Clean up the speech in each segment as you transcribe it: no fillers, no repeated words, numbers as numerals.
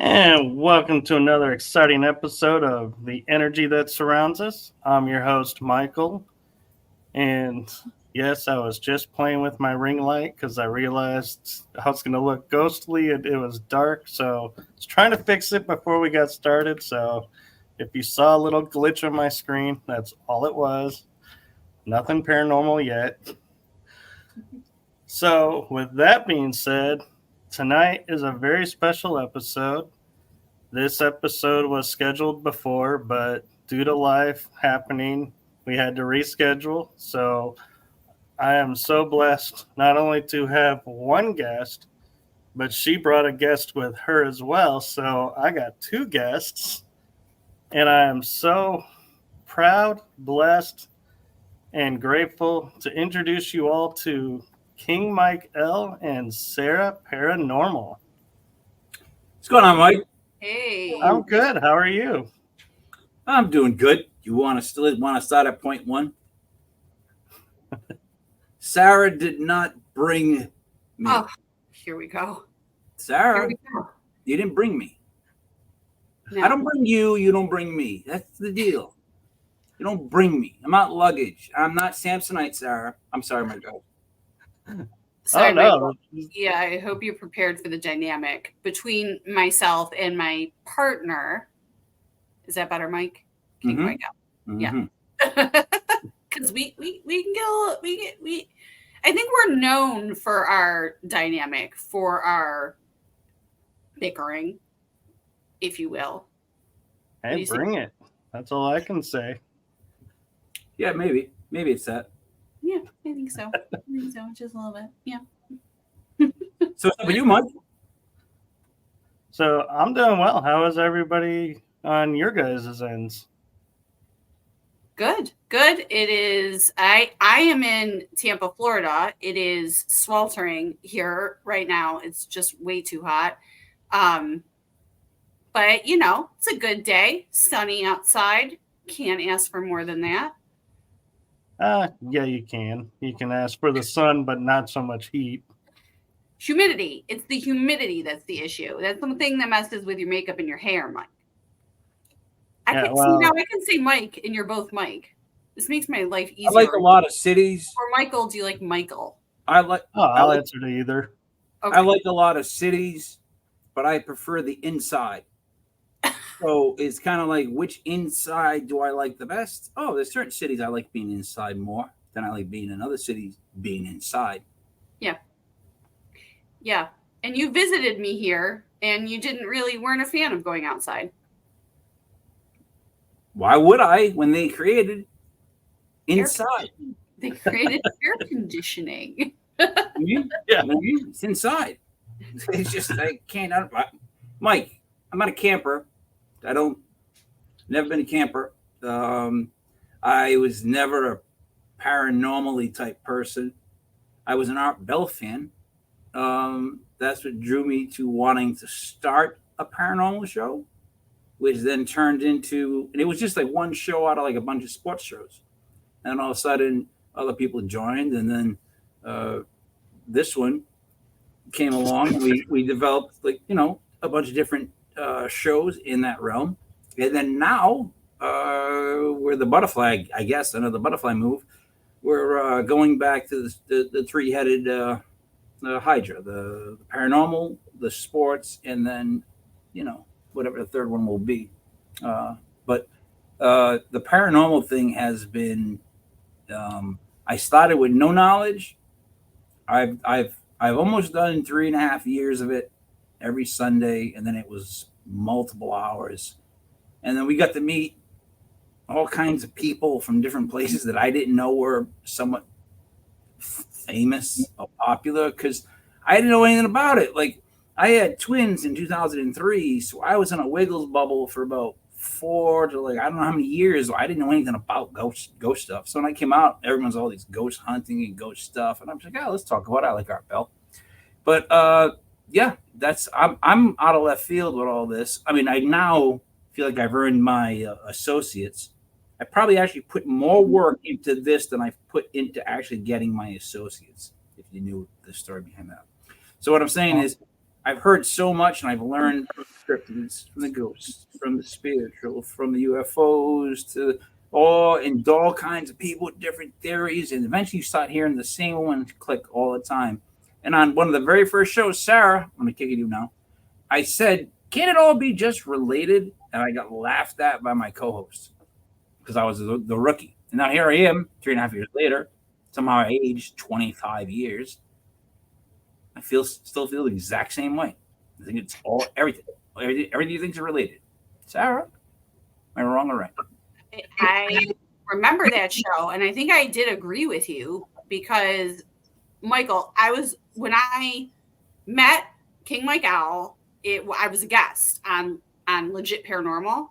And welcome to another exciting episode of The Energy That Surrounds Us. I'm your host, Michael. And yes, I was just playing with my ring light because I realized I was going to look ghostly and it was dark. So I was trying to fix it before we got started. So if you saw a little glitch on my screen, that's all it was. Nothing paranormal yet. So with that being said, tonight is a very special episode. This episode was scheduled before, but due to life happening, we had to reschedule. So I am so blessed not only to have one guest, but she brought a guest with her as well. So I got two guests, and I am so proud, blessed, and grateful to introduce you all to King Mike L. and Sarah Parah Normal. What's going on, Mike? Hey. I'm good. How are you? I'm doing good. You want to start at point one? Sarah did not bring me. Oh, here we go. Sarah, Here we go. you didn't bring me. No. I don't bring you. You don't bring me. That's the deal. You don't bring me. I'm not luggage. I'm not Samsonite, Sarah. I'm sorry, my God. Sorry, Oh, no. Michael. Yeah, I hope you're prepared for the dynamic between myself and my partner. Is that better, Mike? King Mike out. Yeah. Because we can get a little, I think we're known for our dynamic, for our bickering, if you will. Hey, bring it. That's all I can say. Yeah, maybe it's that. Yeah, I think so. Just a little bit. Yeah. So for you, Mike? So I'm doing well. How is everybody on your guys' ends? Good. It is. I am in Tampa, Florida. It is sweltering here right now. It's just way too hot. But it's a good day. Sunny outside. Can't ask for more than that. Yeah, you can. You can ask for the sun, but not so much heat. Humidity. It's the humidity that's the issue. That's the thing that messes with your makeup and your hair, Mike. I can say Mike, and you're both Mike. This makes my life easier. I like a lot of cities. Or Michael, do you like Michael? I'll answer to either. Okay. I like a lot of cities, but I prefer the inside. So it's kind of like, which inside do I like the best? Oh, there's certain cities I like being inside more than I like being in other cities being inside. Yeah. And you visited me here, and you weren't a fan of going outside. Why would I when they created inside? They created air conditioning. It's inside. It's just I can't. Mike, I'm not a camper. I don't Never been a camper. I was never a paranormally type person. I was an Art Bell fan. That's what drew me to wanting to start a paranormal show, which then turned into, and it was just like one show out of like a bunch of sports shows. And all of a sudden, other people joined, and then this one came along. We developed like a bunch of different shows in that realm, and then now we're the butterfly. I guess another butterfly move. We're going back to the three-headed hydra, the paranormal, the sports, and then whatever the third one will be. But the paranormal thing has been. I started with no knowledge. I've almost done 3.5 years of it every Sunday, and then it was multiple hours, and then we got to meet all kinds of people from different places that I didn't know were somewhat famous or popular because I didn't know anything about it. Like I had twins in 2003, so I was in a Wiggles bubble for about 4 to like I don't know how many years. I didn't know anything about ghost stuff. So when I came out, everyone's all these ghost hunting and ghost stuff, and I'm like, oh, let's talk about it. I like Art Bell, but yeah, I'm out of left field with all this. I mean, I now feel like I've earned my associates. I probably actually put more work into this than I've put into actually getting my associates. If you knew the story behind that. So what I'm saying is, I've heard so much, and I've learned from the ghosts, from the spiritual, from the UFOs, to all kinds of people with different theories, and eventually you start hearing the same one click all the time. And on one of the very first shows, Sarah, I'm going to kick at you now, I said, can it all be just related? And I got laughed at by my co-host because I was the rookie. And now here I am, 3.5 years later, somehow I aged 25 years. I still feel the exact same way. I think it's everything you think is related. Sarah, am I wrong or right? I remember that show, and I think I did agree with you because, Michael, when I met King Mike Owl, I was a guest on Legit Paranormal,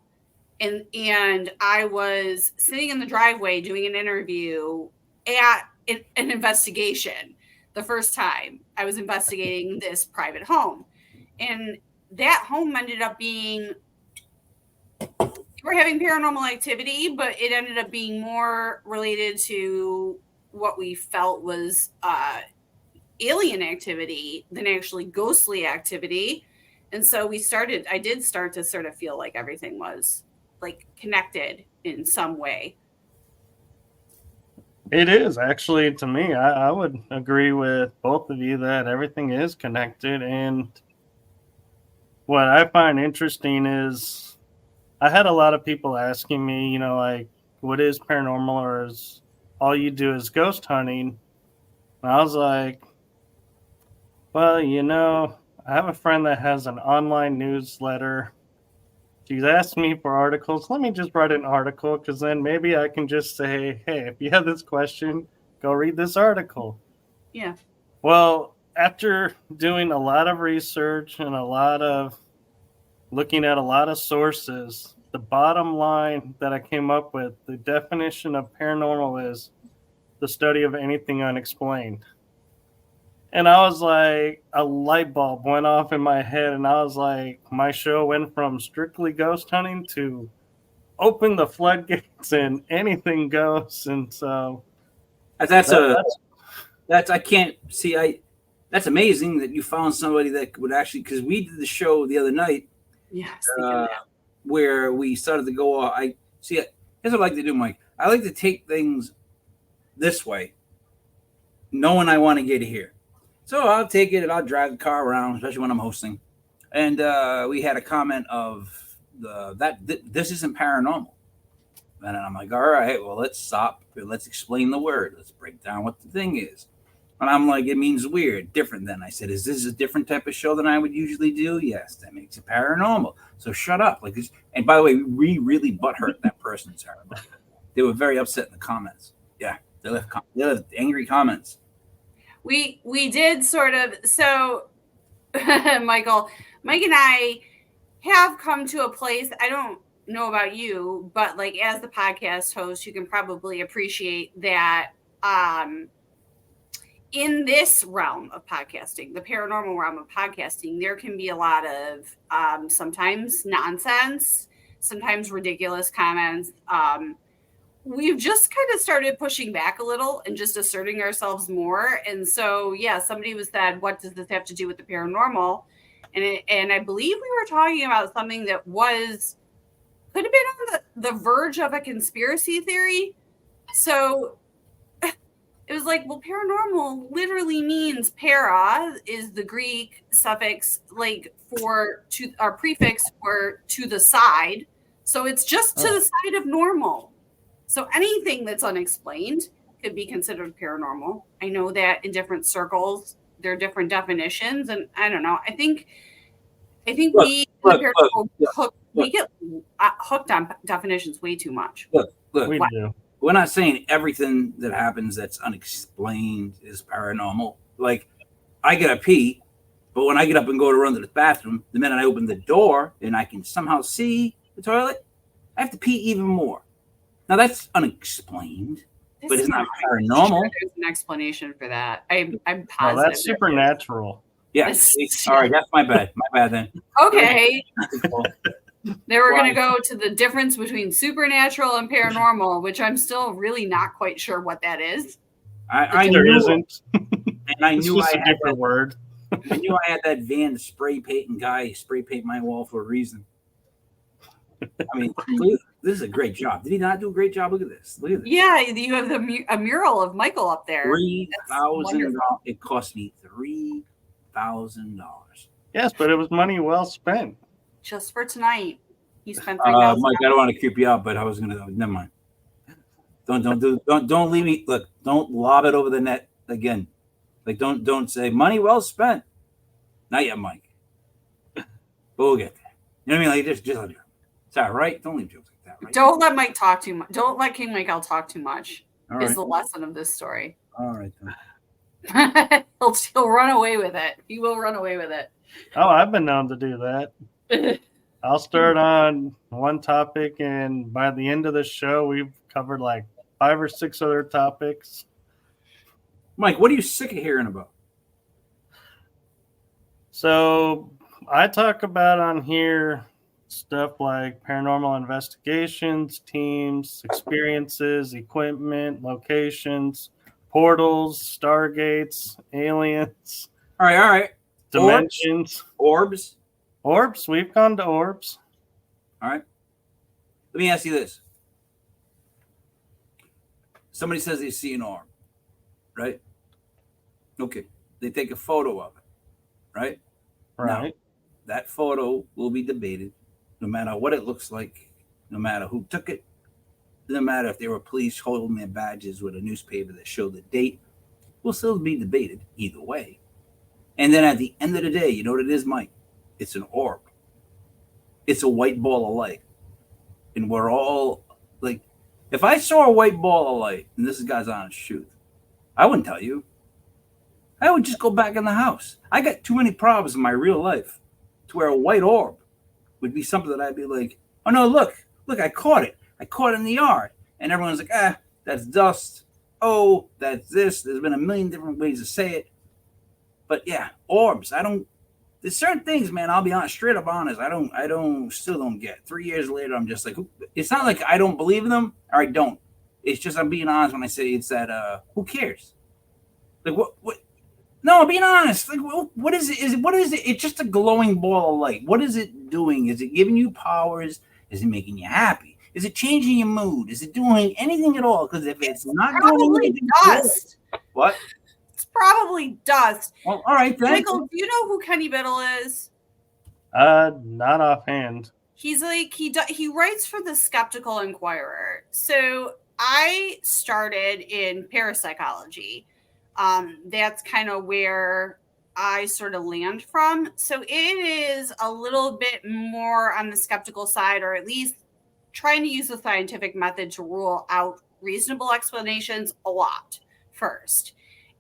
and I was sitting in the driveway doing an interview at an investigation. The first time I was investigating this private home, and that home ended up being, we're having paranormal activity, but it ended up being more related to what we felt was alien activity than actually ghostly activity. And so I did start to sort of feel like everything was like connected in some way. It is actually, to me, I would agree with both of you that everything is connected. And what I find interesting is I had a lot of people asking me, like, what is paranormal, or is all you do is ghost hunting? And I was like, well, I have a friend that has an online newsletter. She's asked me for articles. Let me just write an article, because then maybe I can just say, hey, if you have this question, go read this article. Yeah. Well, after doing a lot of research and looking at a lot of sources, the bottom line that I came up with, the definition of paranormal is the study of anything unexplained. And I was like, a light bulb went off in my head, and I was like, my show went from strictly ghost hunting to open the floodgates and anything goes. And so that's amazing that you found somebody that would actually, because we did the show the other night. Yes. Where we started to go. Here's what I like to do, Mike. I like to take things this way, knowing I want to get here. So I'll take it and I'll drive the car around, especially when I'm hosting. And we had a comment of this isn't paranormal. And I'm like, all right, well, let's stop. Let's explain the word. Let's break down what the thing is. And I'm like, it means weird, different than. I said, is this a different type of show than I would usually do? Yes, that makes it paranormal. So shut up. Like this. And by the way, we really butthurt that person, Sarah. They were very upset in the comments. Yeah, they left angry comments. We did sort of. So, Mike and I have come to a place. know about you, but like as the podcast host, you can probably appreciate that in this realm of podcasting, the paranormal realm of podcasting, there can be a lot of sometimes nonsense, sometimes ridiculous comments. We've just kind of started pushing back a little and just asserting ourselves more. And so, yeah, somebody was said, what does this have to do with the paranormal? And I believe we were talking about something that could have been on the verge of a conspiracy theory. So it was like, well, paranormal literally means para is the Greek suffix, like for to our prefix for to the side. So it's just to the side of normal. So anything that's unexplained could be considered paranormal. I know that in different circles, there are different definitions. And I don't know. I think we get hooked on definitions way too much. Look, We do. we're not saying everything that happens that's unexplained is paranormal. Like, I gotta pee, but when I get up and go to run to the bathroom, the minute I open the door and I can somehow see the toilet, I have to pee even more. Now that's unexplained, but it's not paranormal. Sure, there's an explanation for that. I'm positive. No, that's supernatural. Yeah. All right, that's my bad. My bad then. Okay. They were going to go to the difference between supernatural and paranormal, which I'm still really not quite sure what that is. I there knew, isn't. And I It's knew just I a had different word. I knew I had that van spray painting guy spray paint my wall for a reason. I mean, this is a great job. Did he not do a great job? Look at this. Look at this. Yeah, you have a mural of Michael up there. $3,000. It cost me $3,000. Yes, but it was money well spent. Just for tonight, you spent $3,000. Mike, I don't want to creep you out, but I was gonna. Never mind. Don't leave me. Look, don't lob it over the net again. Like don't say money well spent. Not yet, Mike. But we'll get there. You know what I mean? Like just let it go. It's all right. Don't leave jokes like that. Right? Don't let Mike talk too much. Don't let King Michael talk too much. All right. Is the lesson of this story. All right. Then. He'll run away with it. He will run away with it. Oh, I've been known to do that. I'll start on one topic, and by the end of the show, we've covered like 5 or 6 other topics. Mike, what are you sick of hearing about? So I talk about on here stuff like paranormal investigations, teams, experiences, equipment, locations, portals, stargates, aliens. All right. Dimensions. Orbs. We've gone to orbs. All right. Let me ask you this. Somebody says they see an orb, right? Okay. They take a photo of it, right? Right. Now, that photo will be debated no matter what it looks like, no matter who took it, no matter if there were police holding their badges with a newspaper that showed the date, will still be debated either way. And then at the end of the day, you know what it is, Mike? It's an orb. It's a white ball of light. And we're all like, if I saw a white ball of light, and this is God's honest truth, I wouldn't tell you. I would just go back in the house. I got too many problems in my real life to where a white orb would be something that I'd be like, oh no, look, I caught it. I caught it in the yard. And everyone's like, that's dust. Oh, that's this. There's been a million different ways to say it. But yeah, orbs. There's certain things, man, I'll be honest, straight up honest. Still don't get. 3 years later, I'm just like, it's not like I don't believe in them or I don't. It's just I'm being honest when I say it's that, who cares? Like, what? No, being honest. Like, what is it? What is it? It's just a glowing ball of light. What is it doing? Is it giving you powers? Is it making you happy? Is it changing your mood? Is it doing anything at all? Because if it's not doing anything, dust. What? It's probably dust. Well, all right, then. Michael, do you know who Kenny Biddle is? Not offhand. He's like he writes for the Skeptical Inquirer. So I started in parapsychology. That's kind of where I sort of land from. So it is a little bit more on the skeptical side, or at least trying to use the scientific method to rule out reasonable explanations a lot first.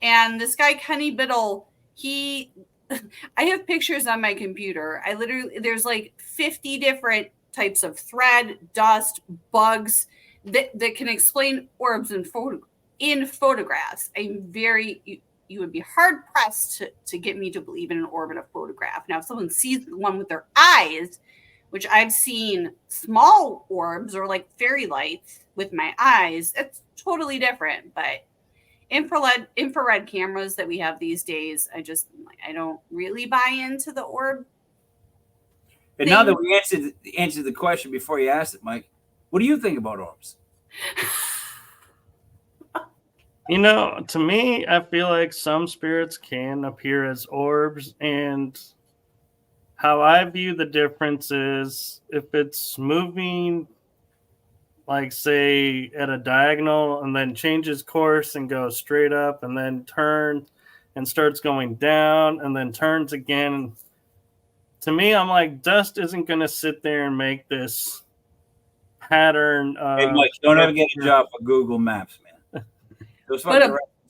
And this guy, Kenny Biddle, I have pictures on my computer. There's like 50 different types of thread, dust, bugs that can explain orbs in photographs. You would be hard pressed to get me to believe in an orb in a photograph. Now, if someone sees the one with their eyes, which I've seen small orbs or like fairy lights with my eyes, it's totally different. But infrared cameras that we have these days, I don't really buy into the orb. And now that we answered the question before you asked it, Mike, what do you think about orbs? To me, I feel like some spirits can appear as orbs, and how I view the difference is if it's moving, like say at a diagonal and then changes course and goes straight up and then turns and starts going down and then turns again. To me, I'm like, dust isn't going to sit there and make this pattern. Hey, Mike, don't ever get a job for Google Maps, man.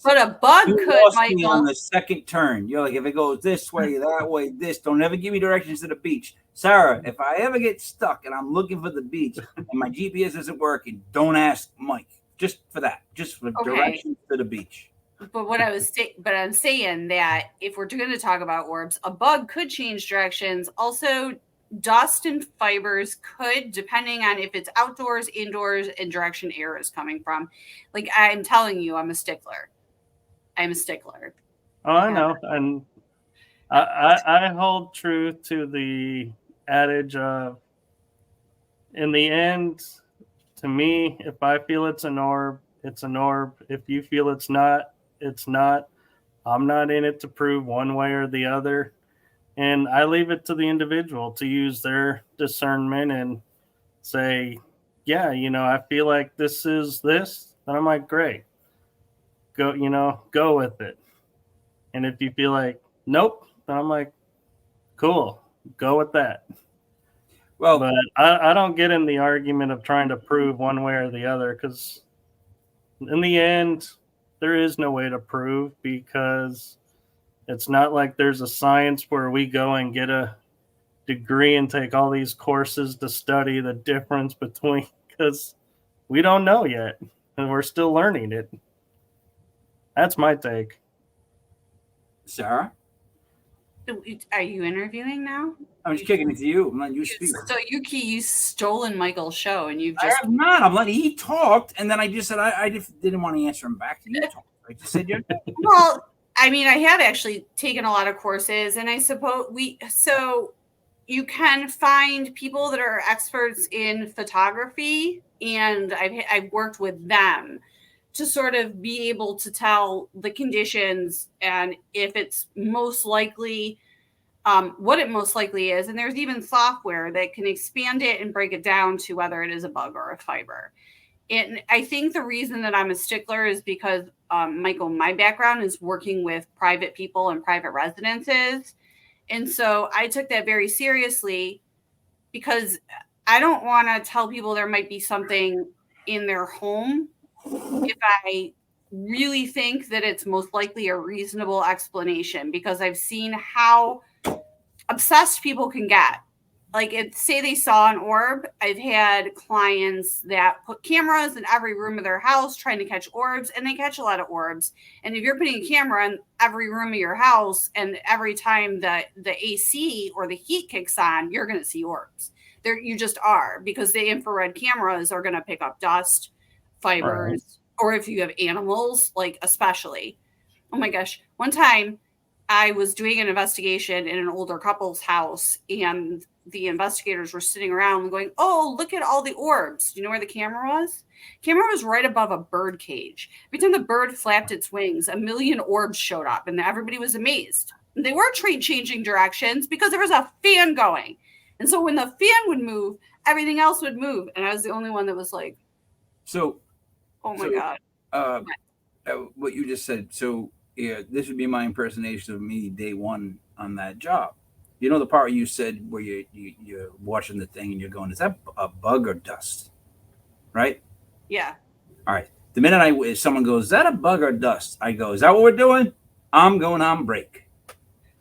But a bug you could, lost Michael. Me on the second turn. You're like, if it goes this way, that way, this, don't ever give me directions to the beach. Sarah, if I ever get stuck and I'm looking for the beach and my GPS isn't working, don't ask Mike. Just for that. Just for directions to the beach. But I'm saying that if we're going to talk about orbs, a bug could change directions. Also, dust and fibers could, depending on if it's outdoors, indoors, and direction air is coming from. Like I'm telling you, I'm a stickler. Oh, I know. And I hold true to the adage of, in the end, to me, if I feel it's an orb, it's an orb. If you feel it's not, it's not. I'm not in it to prove one way or the other. And I leave it to the individual to use their discernment and say, yeah, I feel like this is this. And I'm like, great. Go with it. And if you feel like, nope, then I'm like, cool, go with that. Well, but I don't get in the argument of trying to prove one way or the other, because in the end, there is no way to prove, because it's not like there's a science where we go and get a degree and take all these courses to study the difference between, because we don't know yet and we're still learning it. That's my take. Sarah? Are you interviewing now? I'm just kicking it to you. I'm letting you speak. So you stolen Michael's show, and you've just... I have not. I'm letting he talked, and then I just said I just didn't want to answer him back. You talked. I just said you're... Well, I mean, I have actually taken a lot of courses, and I suppose so you can find people that are experts in photography, and I've worked with them to sort of be able to tell the conditions and if it's most likely, what it most likely is. And there's even software that can expand it and break it down to whether it is a bug or a fiber. And I think the reason that I'm a stickler is because, Michael, my background is working with private people and private residences. And so I took that very seriously, because I don't want to tell people there might be something in their home if I really think that it's most likely a reasonable explanation, because I've seen how obsessed people can get. Like, say they saw an orb. I've had clients that put cameras in every room of their house trying to catch orbs, and they catch a lot of orbs. And if you're putting a camera in every room of your house, and every time the AC or the heat kicks on, you're going to see orbs. You just are, because the infrared cameras are going to pick up dust, fibers, right. Or if you have animals, like especially. Oh my gosh. One time I was doing an investigation in an older couple's house, and the investigators were sitting around going, oh, look at all the orbs. Do you know where the camera was? Camera was right above a bird cage. Every time the bird flapped its wings, 1 million orbs showed up, and everybody was amazed. They were changing directions because there was a fan going. And so when the fan would move, everything else would move. And I was the only one that was like, oh my God. What you just said. So yeah, this would be my impersonation of me day one on that job. You know the part where you said where you're watching the thing and you're going, is that a bug or dust? Right? Yeah. All right. The minute someone goes, is that a bug or dust? I go, is that what we're doing? I'm going on break.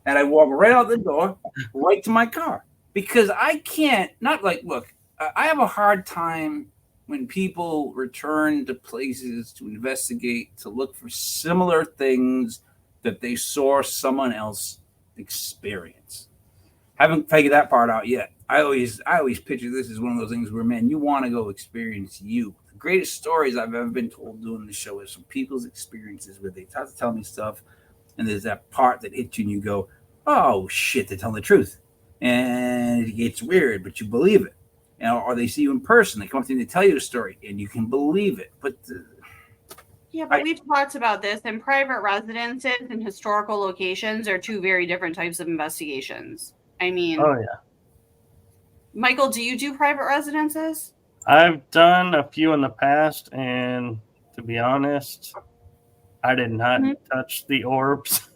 And I walk right out the door, right to my car. Because I can't, not like, look, I have a hard time when people return to places to investigate, to look for similar things that they saw someone else experience. Haven't figured that part out yet. I always picture this as one of those things where, man, you want to go experience you. The greatest stories I've ever been told doing the show is from people's experiences where they start to tell me stuff, and there's that part that hits you and you go, oh shit, they're telling the truth. And it gets weird, but you believe it. Or they see you in person, they come up to you and they tell you the story, and you can believe it. But we've talked about this, and private residences and historical locations are two very different types of investigations. I mean, Oh yeah. Michael, do you do private residences? I've done a few in the past, and to be honest, I did not touch the orbs.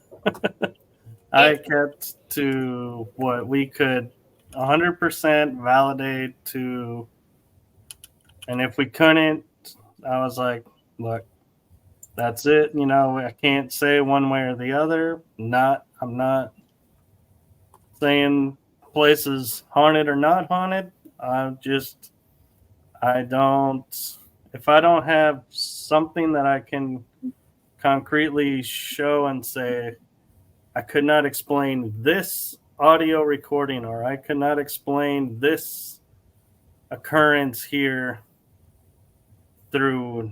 I kept to what we could 100% validate to, and if we couldn't, I was like, look, that's it. You know, I can't say one way or the other. I'm not saying places haunted or not haunted. I don't, if I don't have something that I can concretely show and say, I could not explain this audio recording, or I could not explain this occurrence here through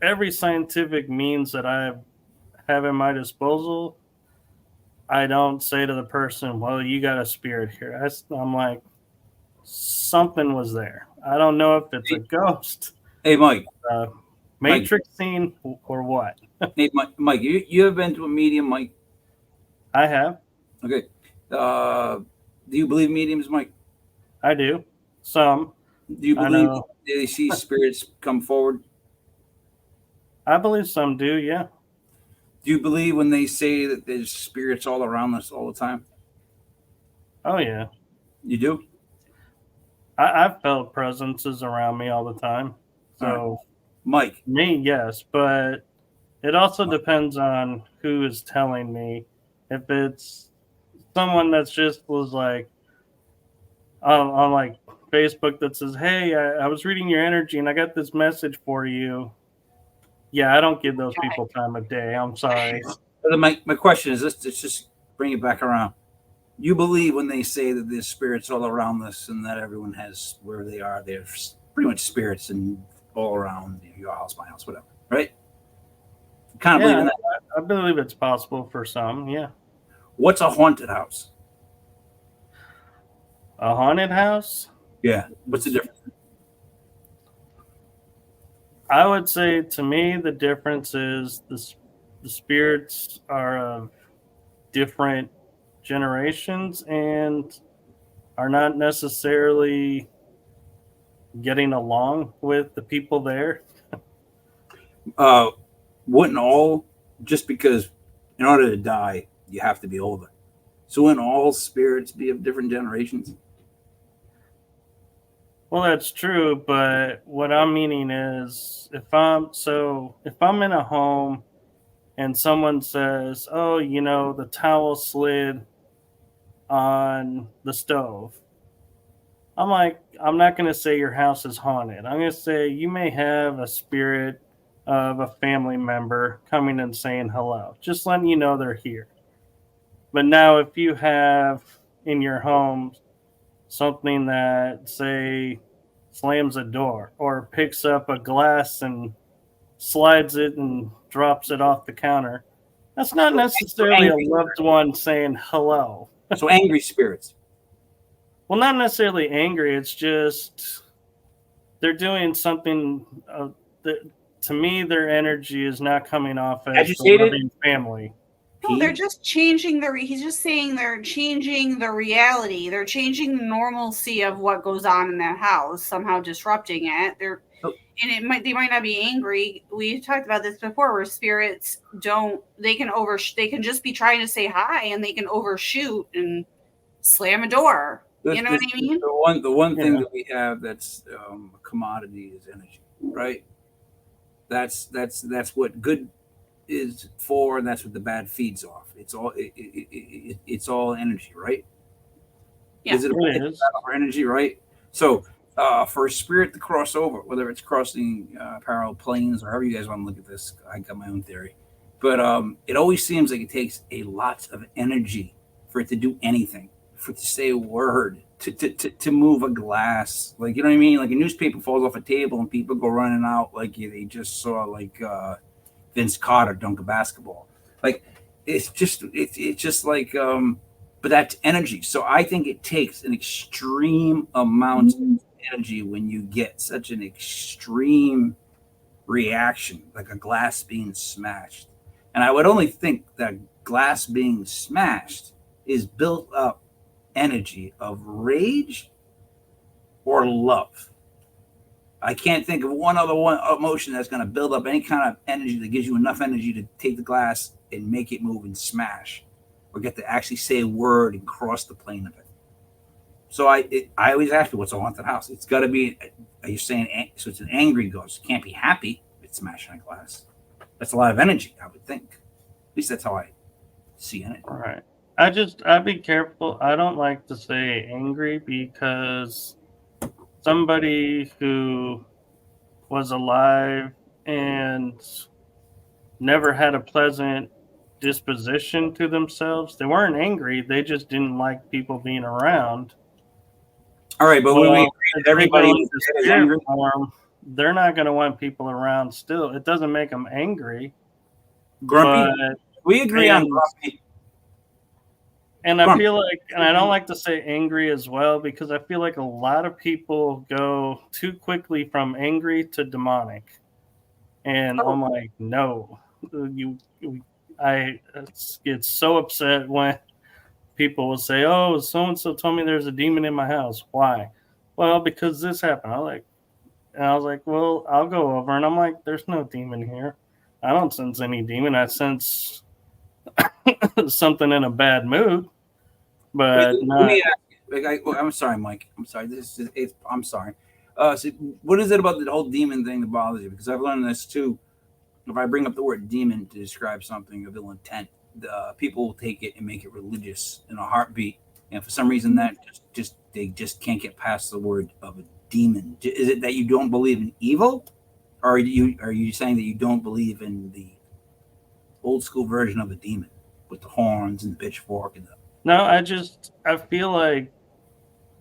every scientific means that I have in my disposal, I don't say to the person, well, you got a spirit here. I'm like, something was there. I don't know if it's a ghost. Hey, Mike. Matrix scene or what? Hey, Mike, you have been to a medium, Mike? I have. Okay. Do you believe mediums, Mike? I do. Some. Do you believe they see spirits come forward? I believe some do, yeah. Do you believe when they say that there's spirits all around us all the time? Oh, yeah. You do? I've felt presences around me all the time. So, Mike. Me, yes. But it also depends on who is telling me. If it's someone that's just was like on like Facebook that says, hey, I was reading your energy and I got this message for you. Yeah, I don't give those people time of day. I'm sorry. My question is this: let's just bring it back around. You believe when they say that there's spirits all around us and that everyone has where they are, there's pretty much spirits and all around your house, my house, whatever, right? Kind of believe in that. I believe it's possible for some, yeah. What's a haunted house? A haunted house? Yeah. What's the difference? I would say to me the difference is the spirits are of different generations and are not necessarily getting along with the people there. Wouldn't all, just because in order to die you have to be older, so wouldn't all spirits be of different generations? Well, that's true, but what I'm meaning is if I'm in a home and someone says, oh, you know, the towel slid on the stove, I'm like, I'm not going to say your house is haunted. I'm going to say you may have a spirit of a family member coming and saying hello, just letting you know they're here. But now if you have in your home something that, say, slams a door or picks up a glass and slides it and drops it off the counter, that's not necessarily a loved one saying hello. So angry spirits. Well, not necessarily angry. It's just they're doing something that, to me, their energy is not coming off as a loving family. No, they're just changing he's just saying they're changing the reality. They're changing the normalcy of what goes on in that house, somehow disrupting it. They might not be angry. We talked about this before, where spirits they can just be trying to say hi and they can overshoot and slam a door. You know what I mean? The one thing that we have that's a commodity is energy, right? That's what good is for, and that's what the bad feeds off. It's all energy, right? Yeah, is it a battle for energy, right? So for a spirit to cross over, whether it's crossing parallel planes or however you guys want to look at this. I got my own theory. But it always seems like it takes a lot of energy for it to do anything, for it to say a word, to move a glass. Like, you know what I mean? Like a newspaper falls off a table and people go running out like they just saw like Vince Carter dunk a basketball. Like it's just like but that's energy. So I think it takes an extreme amount of energy when you get such an extreme reaction, like a glass being smashed. And I would only think that glass being smashed is built up energy of rage or love. I can't think of one emotion that's going to build up any kind of energy that gives you enough energy to take the glass and make it move and smash, or get to actually say a word and cross the plane of it. So I always ask you, what's a haunted house? It's got to be. Are you saying so? It's an angry ghost. It can't be happy. It's smashing a glass. That's a lot of energy, I would think. At least that's how I see it. Right. I'd be careful. I don't like to say angry because somebody who was alive and never had a pleasant disposition to themselves, they weren't angry. They just didn't like people being around. All right, but Well, everybody is angry form, they're not going to want people around still. It doesn't make them angry. Grumpy. We agree on grumpy. And I feel like, and I don't like to say angry as well, because I feel like a lot of people go too quickly from angry to demonic. And I'm like, no, I get so upset when people will say, oh, so-and-so told me there's a demon in my house. Why? Well, because this happened. I was like, well, I'll go over. And I'm like, there's no demon here. I don't sense any demon. I sense something in a bad mood. But let me ask you, I'm sorry, Mike. I'm sorry. I'm sorry. So what is it about the whole demon thing that bothers you? Because I've learned this too. If I bring up the word demon to describe something of ill intent, people will take it and make it religious in a heartbeat. And for some reason, that they just can't get past the word of a demon. Is it that you don't believe in evil, or are you saying that you don't believe in the old school version of a demon with the horns and the pitchfork and the... No, I feel like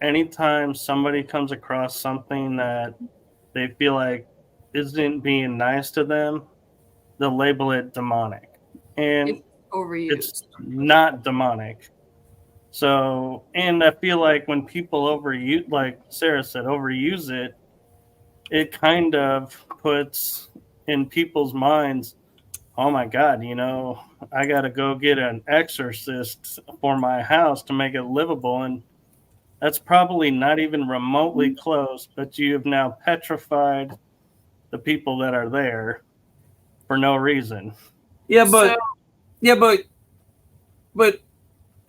anytime somebody comes across something that they feel like isn't being nice to them, they'll label it demonic. And it's not demonic. So, and I feel like when people overuse, like Sarah said, overuse it, it kind of puts in people's minds, oh my God, I got to go get an exorcist for my house to make it livable. And that's probably not even remotely close, but you have now petrified the people that are there for no reason. Yeah, but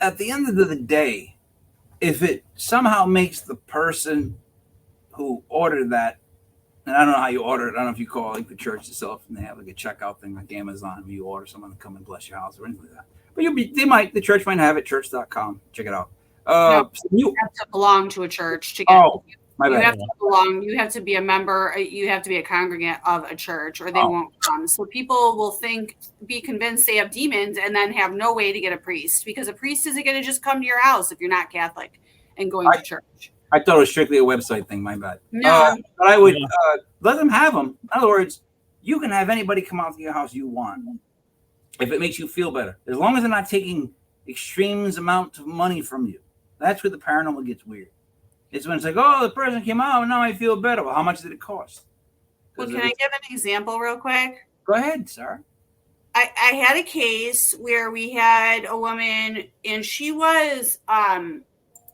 at the end of the day, if it somehow makes the person who ordered that, and I don't know how you order it. I don't know if you call like the church itself and they have like a checkout thing like Amazon where you order someone to come and bless your house or anything like that. But the church might have it, church.com. Check it out. You have to belong to a church to get my bad. You have to belong. You have to be a member. You have to be a congregant of a church, or they won't come. So people will be convinced they have demons, and then have no way to get a priest, because a priest isn't going to just come to your house if you're not Catholic and going to church. I thought it was strictly a website thing. My bad. No, but I would let them have them. In other words, you can have anybody come out to your house you want, if it makes you feel better, as long as they're not taking extremes amount of money from you. That's where the paranormal gets weird. It's when it's like, oh, the person came out and now I feel better. Well, how much did it cost? Well, can I give an example real quick? Go ahead, Sarah. I had a case where we had a woman, and she was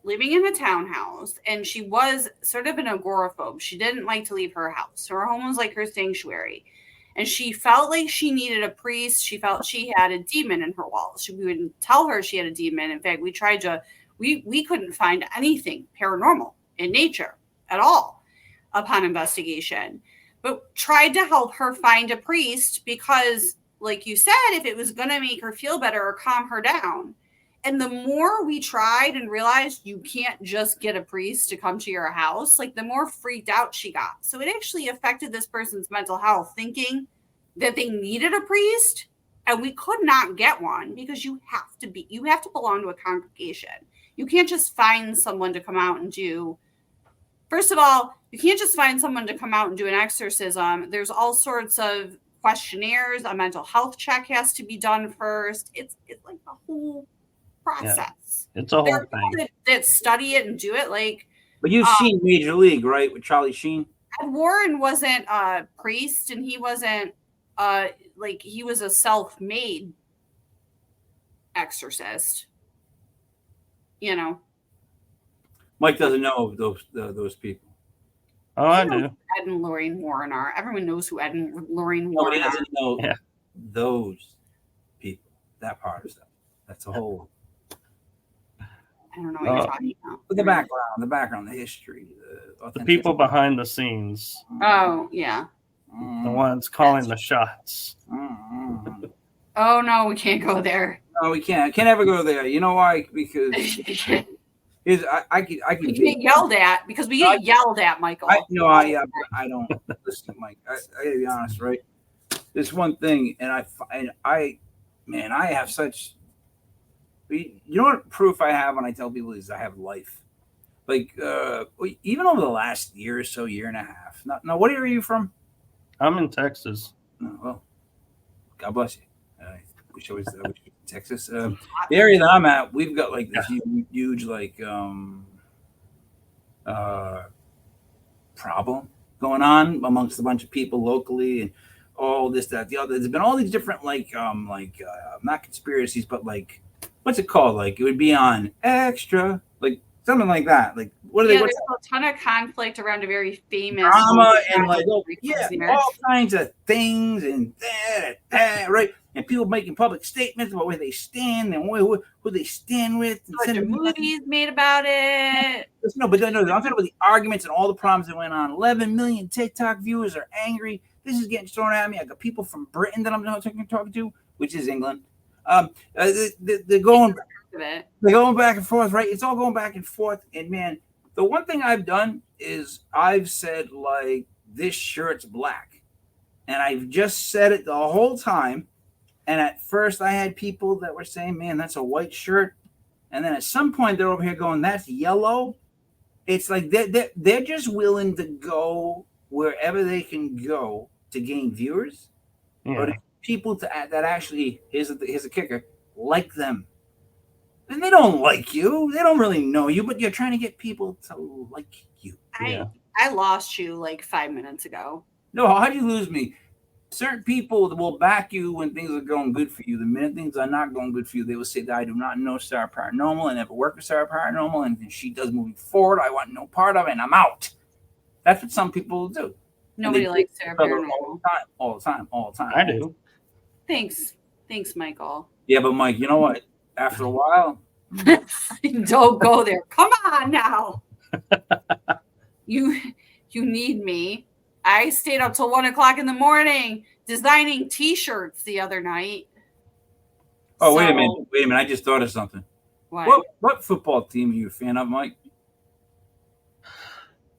living in a townhouse, and she was sort of an agoraphobe. She didn't like to leave her house. Her home was like her sanctuary. And she felt like she needed a priest. She felt she had a demon in her walls. We wouldn't tell her she had a demon. In fact, we tried to... We couldn't find anything paranormal in nature at all upon investigation, but tried to help her find a priest because, like you said, if it was going to make her feel better or calm her down, And the more we tried and realized you can't just get a priest to come to your house, like the more freaked out she got. So it actually affected this person's mental health, thinking that they needed a priest, and we could not get one because you have to belong to a congregation. You can't just find someone to come out and do. First of all, you can't just find someone to come out and do an exorcism. There's all sorts of questionnaires. A mental health check has to be done first. It's like a whole process. Yeah, it's a whole thing. That study it and do it. Like, but you've seen Major League, right, with Charlie Sheen? Ed Warren wasn't a priest, and he wasn't like, he was a self-made exorcist. You know, Mike doesn't know those people. Oh, I do. Ed and Lorraine Warren are. Everyone knows who Ed and Lorraine Nobody Warren are. doesn't know those people. That part of stuff. That's a whole. I don't know what you're talking about. The background, the history, the people behind the scenes. Oh, yeah. The ones calling the shots. Oh, no, we can't go there. No, we can't. Can't ever go there. You know why? Because I could. We get yelled at because we get yelled at, Michael. I don't listen, Mike. I gotta be honest, right? There's one thing, and I have such. You know what proof I have when I tell people is I have life. Like even over the last year or so, year and a half. Now, what area are you from? I'm in Texas. Oh, well, God bless you. We should always Texas. The area that I'm at, we've got like this huge like problem going on amongst a bunch of people locally, and all this, that, the other. There's been all these different not conspiracies, but like, what's it called? Like, it would be on Extra, like something like that. Like, what are they? There's a ton of conflict around a very famous drama and like, all kinds of things and that, right? And people making public statements about where they stand and who they stand with. And the movies made about it. No, but I'm talking about the arguments and all the problems that went on. 11 million TikTok viewers are angry. This is getting thrown at me. I got people from Britain that I'm talking to, which is England. They're going back and forth, right? It's all going back and forth. And man, the one thing I've done is I've said, like, this shirt's black. And I've just said it the whole time. And at first I had people that were saying, man, that's a white shirt. And then at some point they're over here going, that's yellow. It's like they're just willing to go wherever they can go to gain viewers. Yeah. But people that actually, here's a kicker, like them. And they don't like you. They don't really know you, but you're trying to get people to like you. I lost you like 5 minutes ago. No, how'd you lose me? Certain people will back you when things are going good for you. The minute things are not going good for you, they will say that I do not know Sarah Paranormal. I never work with Sarah Paranormal. And if she does moving forward, I want no part of it, and I'm out. That's what some people do. Nobody likes Sarah Paranormal. All the time. I do. Thanks, Michael. Yeah, but Mike, you know what? After a while, don't go there. Come on now. You need me. I stayed up till 1 o'clock in the morning designing T-shirts the other night. Oh, wait a minute. I just thought of something. What football team are you a fan of, Mike?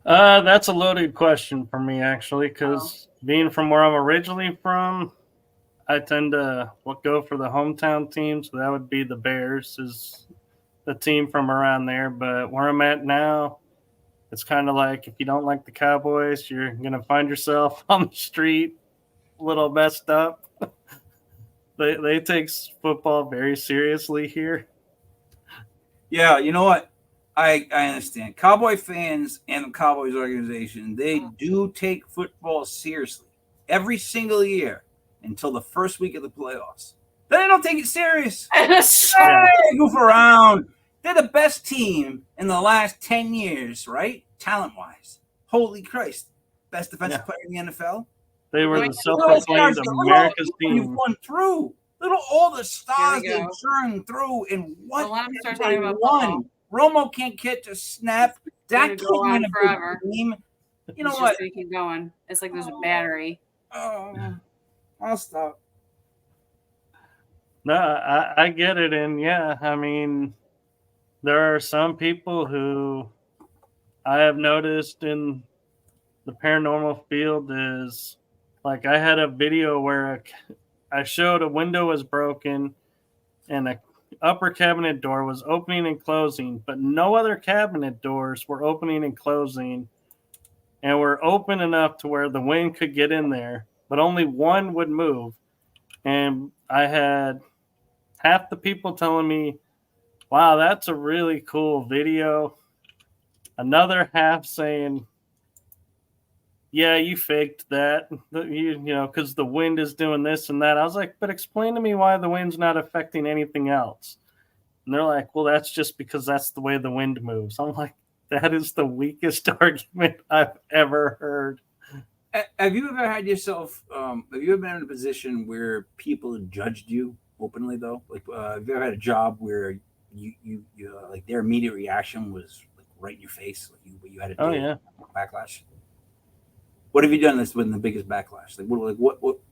That's a loaded question for me, actually, because being from where I'm originally from, I tend to go for the hometown team. So that would be the Bears, is the team from around there. But where I'm at now, it's kind of like, if you don't like the Cowboys, you're going to find yourself on the street a little messed up. They take football very seriously here. Yeah, you know what? I understand. Cowboy fans and the Cowboys organization, they do take football seriously every single year until the first week of the playoffs. Then they don't take it serious. They goof around. They're the best team in the last 10 years, right? Talent-wise. Holy Christ. Best defensive player in the NFL. They were the self-proclaimed America's team. You've won through. Look at all the stars they've churned through in what they won. Romo can't catch a snap. Dak can't win a forever. Game. You know what? Keep going. It's like there's a battery. Oh, I'll stop. No, I get it. And yeah, I mean, there are some people who I have noticed in the paranormal field is like I had a video where I showed a window was broken and a upper cabinet door was opening and closing, but no other cabinet doors were opening and closing and were open enough to where the wind could get in there, but only one would move. And I had half the people telling me, wow, that's a really cool video. Another half saying, yeah, you faked that, because the wind is doing this and that. I was like, but explain to me why the wind's not affecting anything else. And they're like, well, that's just because that's the way the wind moves. I'm like, that is the weakest argument I've ever heard. Have you ever had yourself? Have you ever been in a position where people judged you openly, though? Like, have you ever had a job where you like their immediate reaction was like right in your face, like you had to Oh, deal yeah. with backlash? What have you done that's been the biggest backlash?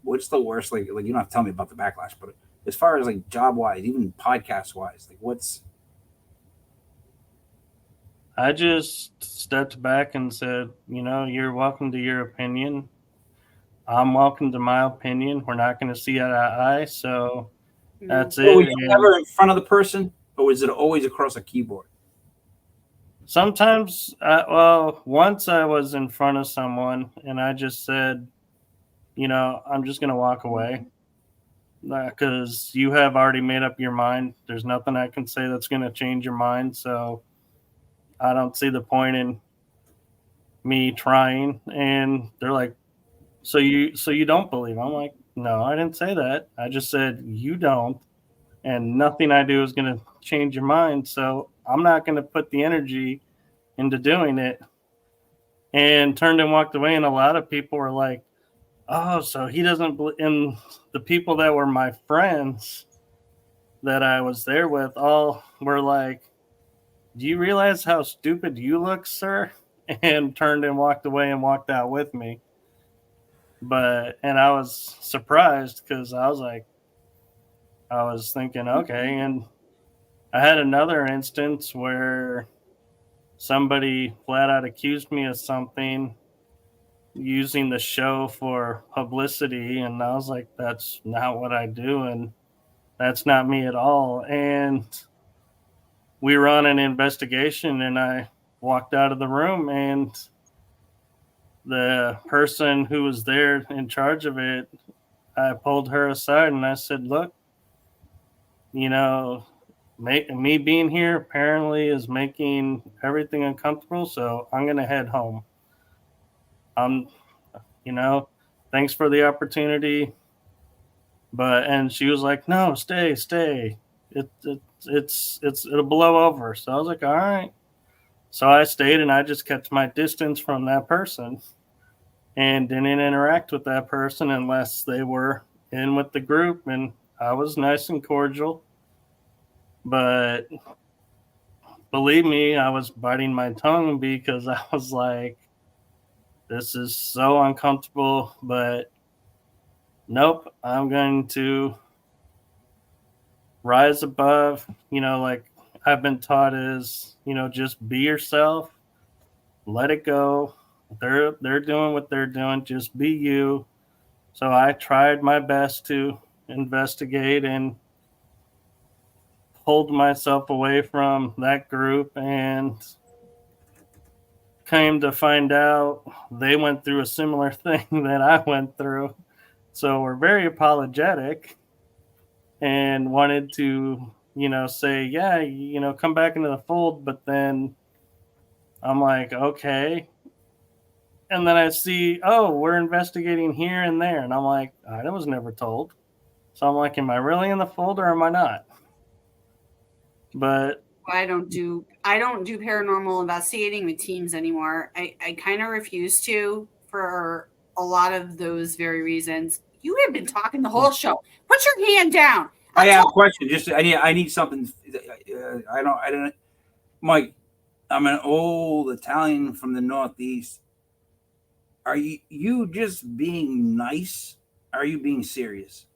What's the worst? Like you don't have to tell me about the backlash, but as far as like job wise, even podcast wise, like what's I just stepped back and said, you're welcome to your opinion. I'm welcome to my opinion. We're not going to see eye to eye. So that's so were it. you And never in front of the person, or was it always across a keyboard? sometimes, once I was in front of someone and I just said, I'm just going to walk away because you have already made up your mind. There's nothing I can say that's going to change your mind. So I don't see the point in me trying. And they're like, so you don't believe? I'm like, no, I didn't say that. I just said you don't, and nothing I do is going to change your mind. So I'm not going to put the energy into doing it. And turned and walked away. And a lot of people were like, oh, so he doesn't believe. And the people that were my friends that I was there with all were like, do you realize how stupid you look, sir? And turned and walked away and walked out with me. And I was surprised because I was thinking, okay. And I had another instance where somebody flat out accused me of something using the show for publicity. And I was like, that's not what I do. And that's not me at all. And we were on an investigation and I walked out of the room and the person who was there in charge of it, I pulled her aside and I said, look, me being here apparently is making everything uncomfortable. So I'm going to head home. I'm, you know, Thanks for the opportunity. And she was like, no, stay. It'll blow over. So I was like, all right. So I stayed and I just kept my distance from that person and didn't interact with that person unless they were in with the group. And I was nice and cordial. But believe me, I was biting my tongue because I was like, this is so uncomfortable. But nope, I'm going to rise above, like I've been taught is, just be yourself, let it go. They're doing what they're doing, just be you. So I tried my best to investigate and pulled myself away from that group and came to find out they went through a similar thing that I went through. So we're very apologetic and wanted to, say, yeah, come back into the fold. But then I'm like, okay. And then I see, oh, we're investigating here and there. And I'm like, I was never told. So I'm like, am I really in the fold or am I not? But I don't do paranormal investigating with teams anymore. I kind of refuse to for a lot of those very reasons. You have been talking the whole show. Put your hand down. I have a question. Just I need something. I don't. Mike, I'm an old Italian from the Northeast. Are you just being nice? Are you being serious?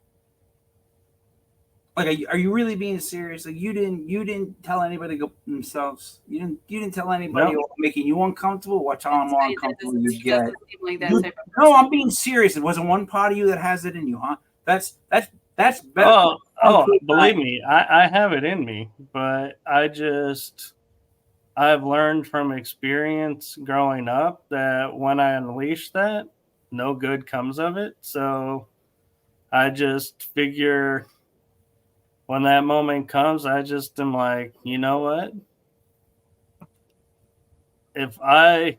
Like, are you really being serious? Like, you didn't tell anybody to go themselves. You didn't tell anybody No. making you uncomfortable. Watch how more uncomfortable you get. Doesn't seem like that You, type of no, person. I'm being serious. It wasn't one part of you that has it in you, huh? That's better. Believe me, I have it in me, but I've learned from experience growing up that when I unleash that, no good comes of it. So I just figure when that moment comes, I just am like, you know what? If I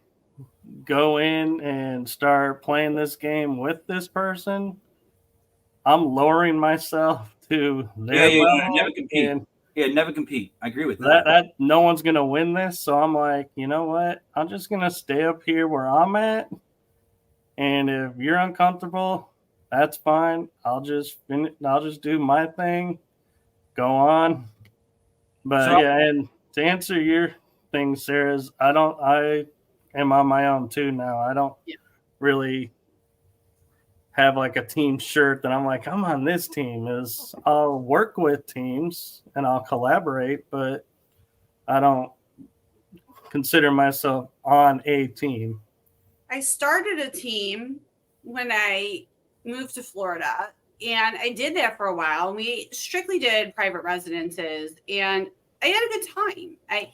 go in and start playing this game with this person, I'm lowering myself to their level. Never compete. And Never compete. I agree with that. that no one's gonna win this. So I'm like, you know what? I'm just gonna stay up here where I'm at. And if you're uncomfortable, that's fine. I'll just do my thing, go on. But So, yeah, and to answer your thing, Sarah's, I am on my own too now. I don't really have like a team shirt that I'm like, I'm on this team. Is I'll work with teams and I'll collaborate, but I don't consider myself on a team. I started a team when I moved to Florida, and I did that for a while. We strictly did private residences, and I had a good time. I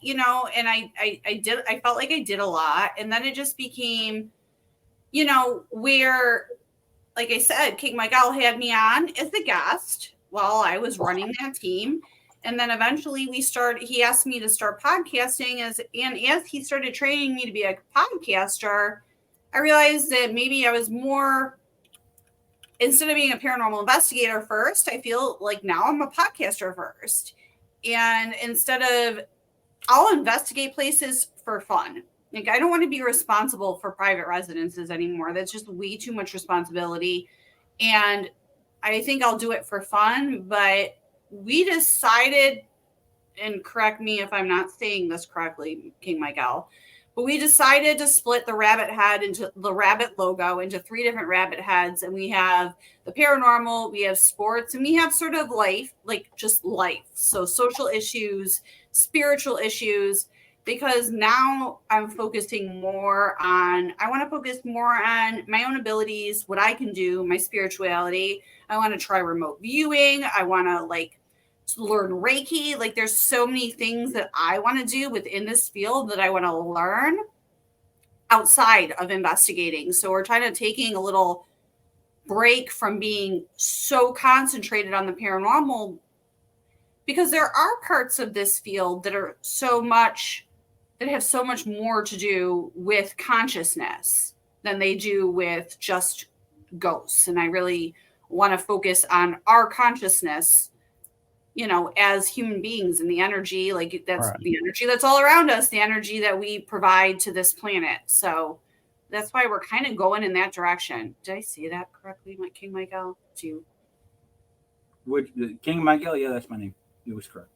felt like I did a lot, and then it just became, where, like I said, King Miguel had me on as a guest while I was running that team. And then eventually he asked me to start podcasting and as he started training me to be a podcaster, I realized that maybe I was more, instead of being a paranormal investigator first, I feel like now I'm a podcaster first. And instead of, I'll investigate places for fun. Like, I don't want to be responsible for private residences anymore. That's just way too much responsibility. And I think I'll do it for fun. But we decided, and correct me if I'm not saying this correctly, King Miguel, but we decided to split the rabbit head into the rabbit logo into 3 different rabbit heads. And we have the paranormal, we have sports, and we have sort of life, like just life. So social issues, spiritual issues, because now I'm focusing more on, I want to focus more on my own abilities, what I can do, my spirituality. I want to try remote viewing. I want to learn Reiki. Like, there's so many things that I want to do within this field that I want to learn outside of investigating. So we're trying to taking a little break from being so concentrated on the paranormal, because there are parts of this field that are that have so much more to do with consciousness than they do with just ghosts. And I really want to focus on our consciousness, as human beings, and the energy, like that's right. The energy that's all around us, the energy that we provide to this planet. So that's why we're kind of going in that direction. Did I say that correctly, King Miguel? King Miguel? Yeah, that's my name. It was correct.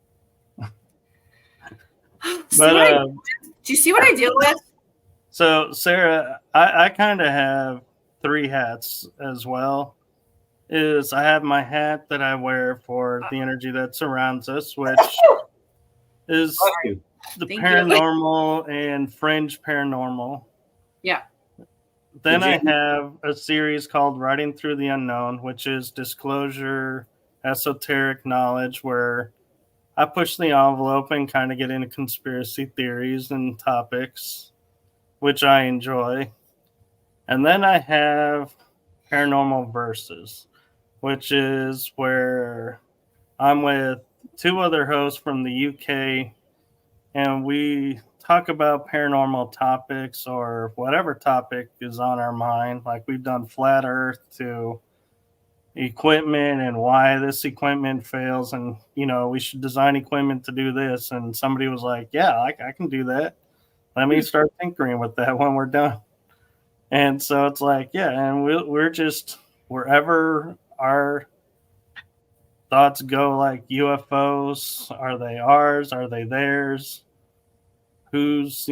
But do you see what I deal with? So, Sarah, I kind of have 3 hats as well. I have my hat that I wear for the energy that surrounds us, which is the paranormal and fringe paranormal. Yeah. Then I have a series called Writing Through the Unknown, which is disclosure, esoteric knowledge, where I push the envelope and kind of get into conspiracy theories and topics, which I enjoy. And then I have Paranormal Verses, which is where I'm with 2 other hosts from the UK, and we talk about paranormal topics or whatever topic is on our mind. Like, we've done flat earth to equipment and why this equipment fails, and we should design equipment to do this. And somebody was like, yeah, I can do that. Let me start tinkering with that when we're done. And so it's like, yeah, and we're just wherever our thoughts go, like UFOs, are they ours? Are they theirs? Who's,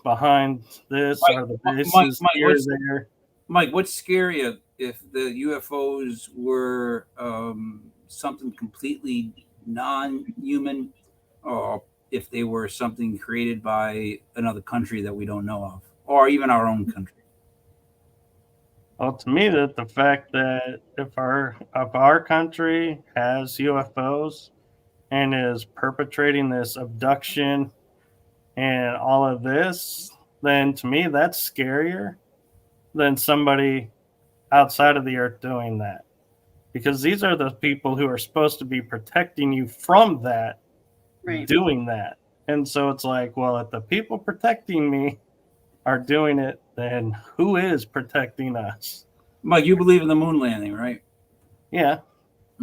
behind this? Are the bases here, there? Mike, what's scarier, if the UFOs were something completely non-human, or if they were something created by another country that we don't know of, or even our own country. Well, to me, that the fact that if our country has UFOs and is perpetrating this abduction and all of this, then to me that's scarier than somebody outside of the earth doing that. Because these are the people who are supposed to be protecting you from that, Right. doing that. And so it's like, well, if the people protecting me are doing it, then who is protecting us? Mike, you believe in the moon landing, right? Yeah.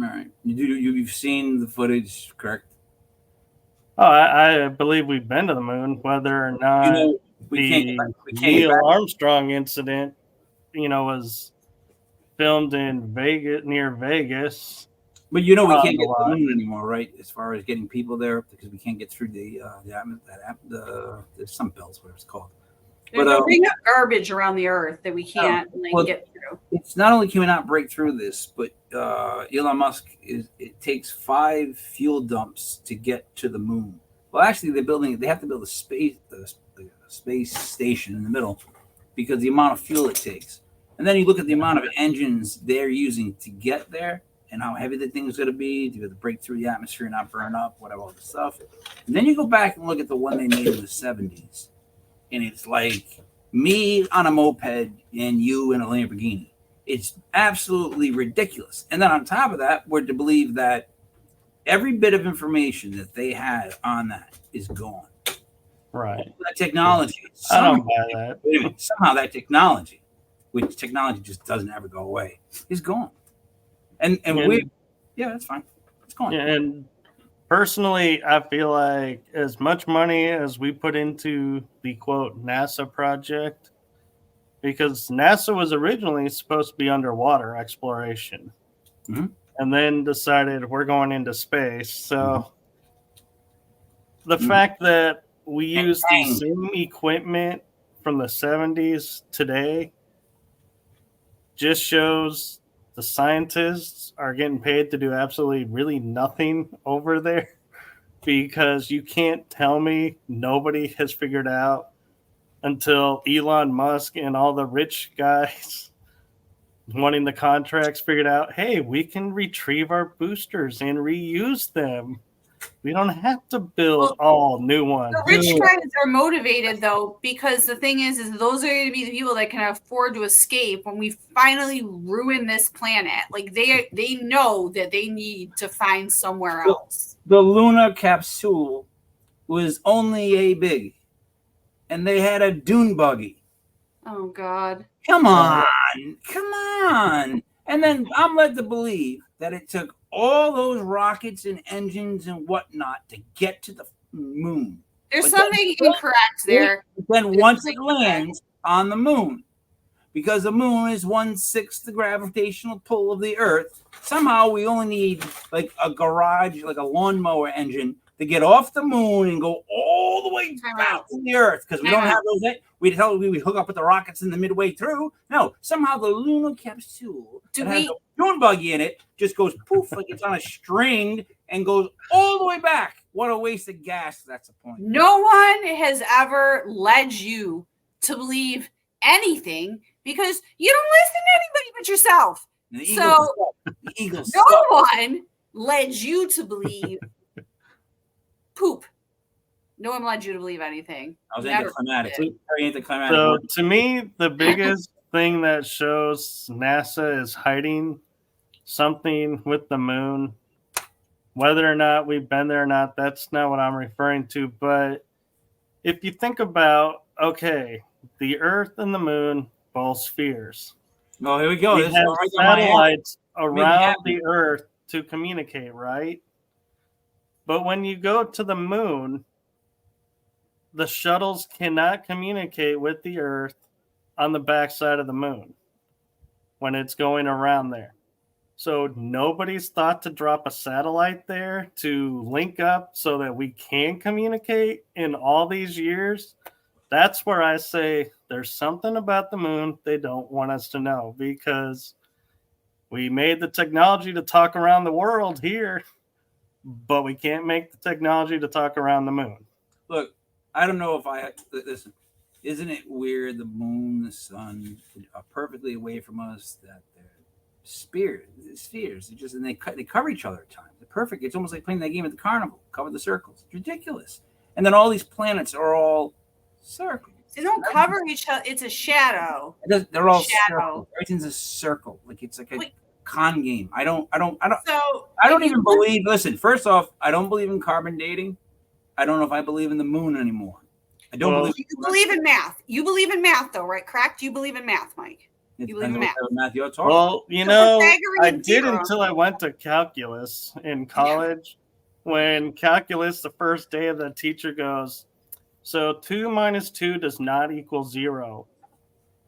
All right. You've seen the footage, correct? Oh, I believe we've been to the moon, whether or not You know, we can't get Neil back. Armstrong incident, was filmed in Vegas, near Vegas. But we can't get to lot. the moon anymore, right? As far as getting people there, because we can't get through there's some bells, whatever it's called. There's a ring of garbage around the earth that we can't get through. It's not only can we not break through this, but Elon Musk it takes 5 fuel dumps to get to the moon. Well, actually, they have to build a space station in the middle because the amount of fuel it takes. And then you look at the amount of engines they're using to get there and how heavy the thing is going to be to break through the atmosphere and not burn up, whatever, all the stuff. And then you go back and look at the one they made in the 70s. And it's like me on a moped and you in a Lamborghini. It's absolutely ridiculous. And then on top of that, we're to believe that every bit of information that they had on that is gone. Right. That technology. I don't buy that. Wait a minute, somehow that technology, which technology just doesn't ever go away, is gone. And that's fine. It's gone. Yeah, and personally, I feel like as much money as we put into the quote NASA project, because NASA was originally supposed to be underwater exploration, and then decided we're going into space. So the fact that we use the same equipment from the 70s today just shows the scientists are getting paid to do absolutely really nothing over there, because you can't tell me nobody has figured out until Elon Musk and all the rich guys wanting the contracts figured out, hey, we can retrieve our boosters and reuse them. We don't have to build all new ones. The rich guys are motivated, though, because the thing is those are going to be the people that can afford to escape when we finally ruin this planet. Like they know that they need to find somewhere else. The lunar capsule was only a big, and they had a dune buggy. Oh God! Come on! And then I'm led to believe that it took all those rockets and engines and whatnot to get to the moon. There's something incorrect there. Then once it lands on the moon, because the moon is 1/6 the gravitational pull of the Earth, somehow we only need like a garage, like a lawnmower engine to get off the moon and go all the way down to the Earth, because we don't have those. We hook up with the rockets in the midway through. No, somehow the lunar capsule that has a dune buggy in it just goes poof like it's on a string and goes all the way back. What a waste of gas. That's the point. No one has ever led you to believe anything because you don't listen to anybody but yourself. The Eagles no one led you to believe poop. No one led you to believe anything. I was anticlimactic. Very anticlimactic. So to me, the biggest thing that shows NASA is hiding something with the moon. Whether or not we've been there or not, that's not what I'm referring to. But if you think about, okay, the Earth and the moon, both spheres. Oh, here we go. We have satellites around the Earth to communicate, right? But when you go to the moon, the shuttles cannot communicate with the Earth on the backside of the moon when it's going around there. So nobody's thought to drop a satellite there to link up so that we can communicate in all these years. That's where I say there's something about the moon they don't want us to know, because we made the technology to talk around the world here, but we can't make the technology to talk around the moon. Look, I don't know if I listen. Isn't it weird? The moon, the sun are perfectly away from us. That they're spheres. And they cover each other at times. They're perfect. It's almost like playing that game at the carnival. Cover the circles. It's ridiculous. And then all these planets are all circles. They don't cover each other. It's a shadow. They're all circles. Everything's a circle. Like it's like a con game. I don't even believe. Listen, first off, I don't believe in carbon dating. I don't know if I believe in the moon anymore. I don't believe. You believe in math. You believe in math, though, right? Correct? You believe in math, Mike. You believe in math. You're talking. Well, you know, I did until I went to calculus in college. Yeah. When calculus, the first day of the teacher goes, so 2 minus 2 does not equal 0.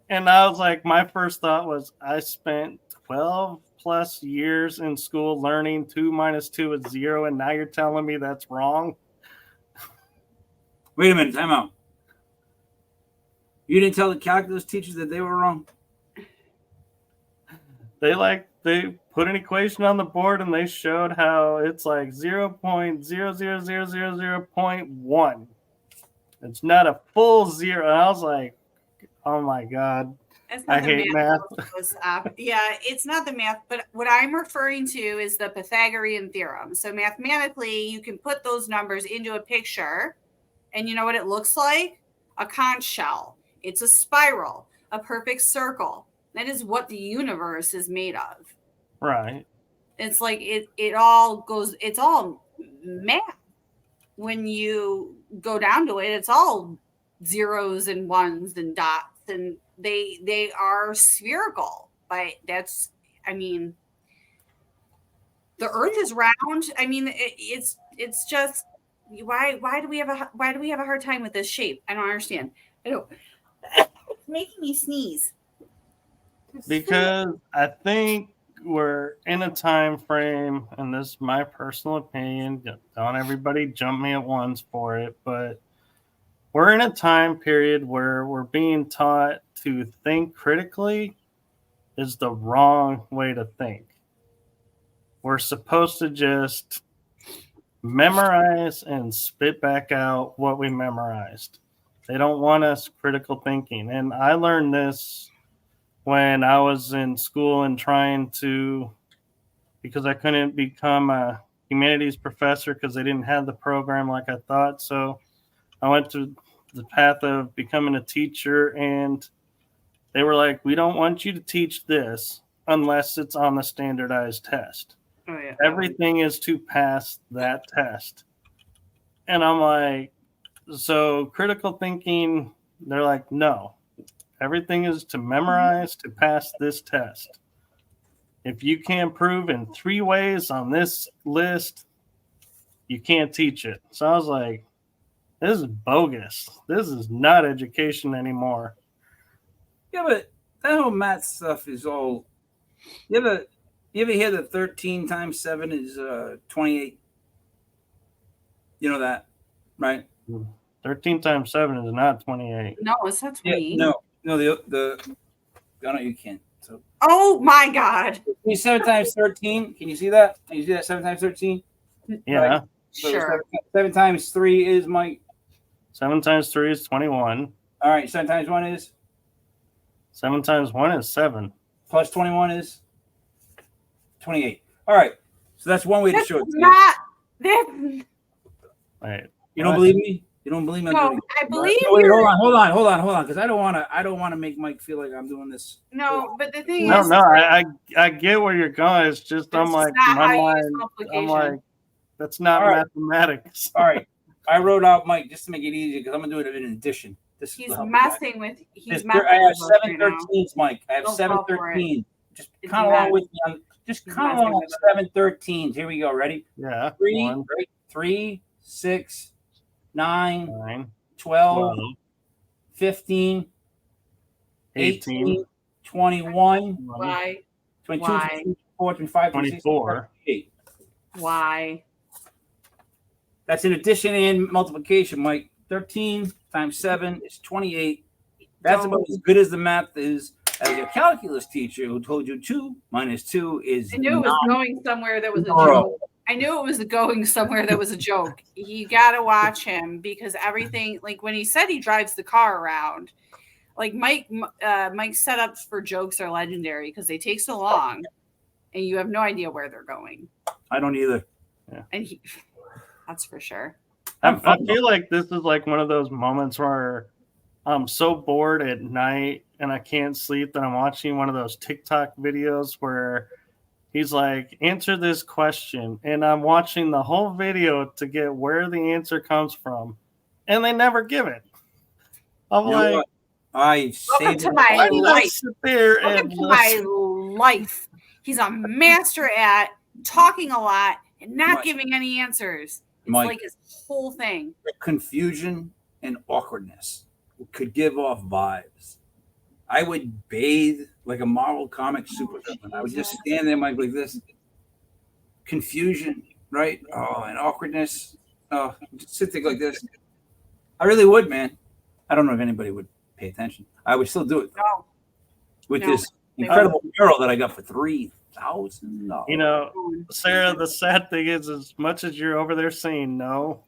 And I was like, my first thought was, I spent 12 plus years in school learning 2 minus 2 is 0, and now you're telling me that's wrong? Wait a minute, time out. You didn't tell the calculus teachers that they were wrong? They put an equation on the board and they showed how it's like 0.00000.1. It's not a full 0. And I was like, oh my God. I hate math. Yeah, it's not the math, but what I'm referring to is the Pythagorean theorem. So mathematically, you can put those numbers into a picture, and you know what it looks like? A conch shell. It's a spiral, a perfect circle. That is what the universe is made of. Right. It's like it all goes, it's all math. When you go down to it, it's all zeros and ones and dots, and they are spherical. But that's, I mean, the Earth is round. I mean, it's just why do we have a hard time with this shape? I don't understand. It's making me sneeze. Because I think we're in a time frame, and this is my personal opinion. Don't everybody jump me at once for it, but we're in a time period where we're being taught to think critically is the wrong way to think. We're supposed to just memorize and spit back out what we memorized. They don't want us critical thinking. And I learned this when I was in school and trying to, because I couldn't become a humanities professor because they didn't have the program like I thought. So I went to the path of becoming a teacher, and they were like, we don't want you to teach this unless it's on the standardized test. Oh, yeah. Everything is to pass that test. And I'm like, so critical thinking, they're like, no. Everything is to memorize to pass this test. If you can't prove in 3 ways on this list, you can't teach it. So I was like, this is bogus. This is not education anymore. Yeah, but that whole math stuff is all. You ever hear that 13 times 7 is 28? You know that, right? 13 times 7 is not 28. No, it's not 28. Yeah, no, the no, you can't. So. Oh my God! 7 times 13. Can you see that? Can you see that 7 times 13? Yeah. Right? So Sure. 7 times 3 is, Mike. 7 times 3 is 21. All right. 7 times 1 is. 7 times 1 is 7. Plus 21 is 28. All right. So that's one way to show it. Wait. You don't believe me? You don't believe me? No, I believe you. Wait, hold on, because I don't want to make Mike feel like I'm doing this. No, but the thing No, is, I get where you're going. It's just I'm like, my mind. I'm like, that's not mathematics. All right. I wrote out Mike just to make it easy because I'm gonna do it in addition. He's messing with. I have 713s, Mike. I have 713. Just count along with me. Just count along with 713s. Here we go. Ready? Yeah. 3, 6, 9, 12, 15, 18, 21, 22, 24, 25, 24. 28. Why? That's in addition and multiplication, Mike. 13 times 7 is 28. That's about as good as the math is as a calculus teacher who told you 2 minus 2 is I knew it was going somewhere that was a joke. I knew it was going somewhere that was a joke. You got to watch him because everything, like when he said he drives the car around, like Mike's setups for jokes are legendary because they take so long and you have no idea where they're going. I don't either. Yeah. And that's for sure. I feel like this is like one of those moments where I'm so bored at night and I can't sleep that I'm watching one of those TikTok videos where he's like, answer this question. And I'm watching the whole video to get where the answer comes from. And they never give it. I'm like, welcome to my life. Sit there welcome to my life. He's a master at talking a lot and not giving any answers. It's like his whole thing. Confusion and awkwardness could give off vibes. I would bathe like a Marvel comic supervillain. I would just stand there like this. Confusion, right? Oh, and awkwardness. Oh, just sit there like this. I really would, man. I don't know if anybody would pay attention. I would still do it. No. With this incredible mural that I got for $3,000. You know, Sarah, the sad thing is, as much as you're over there saying no,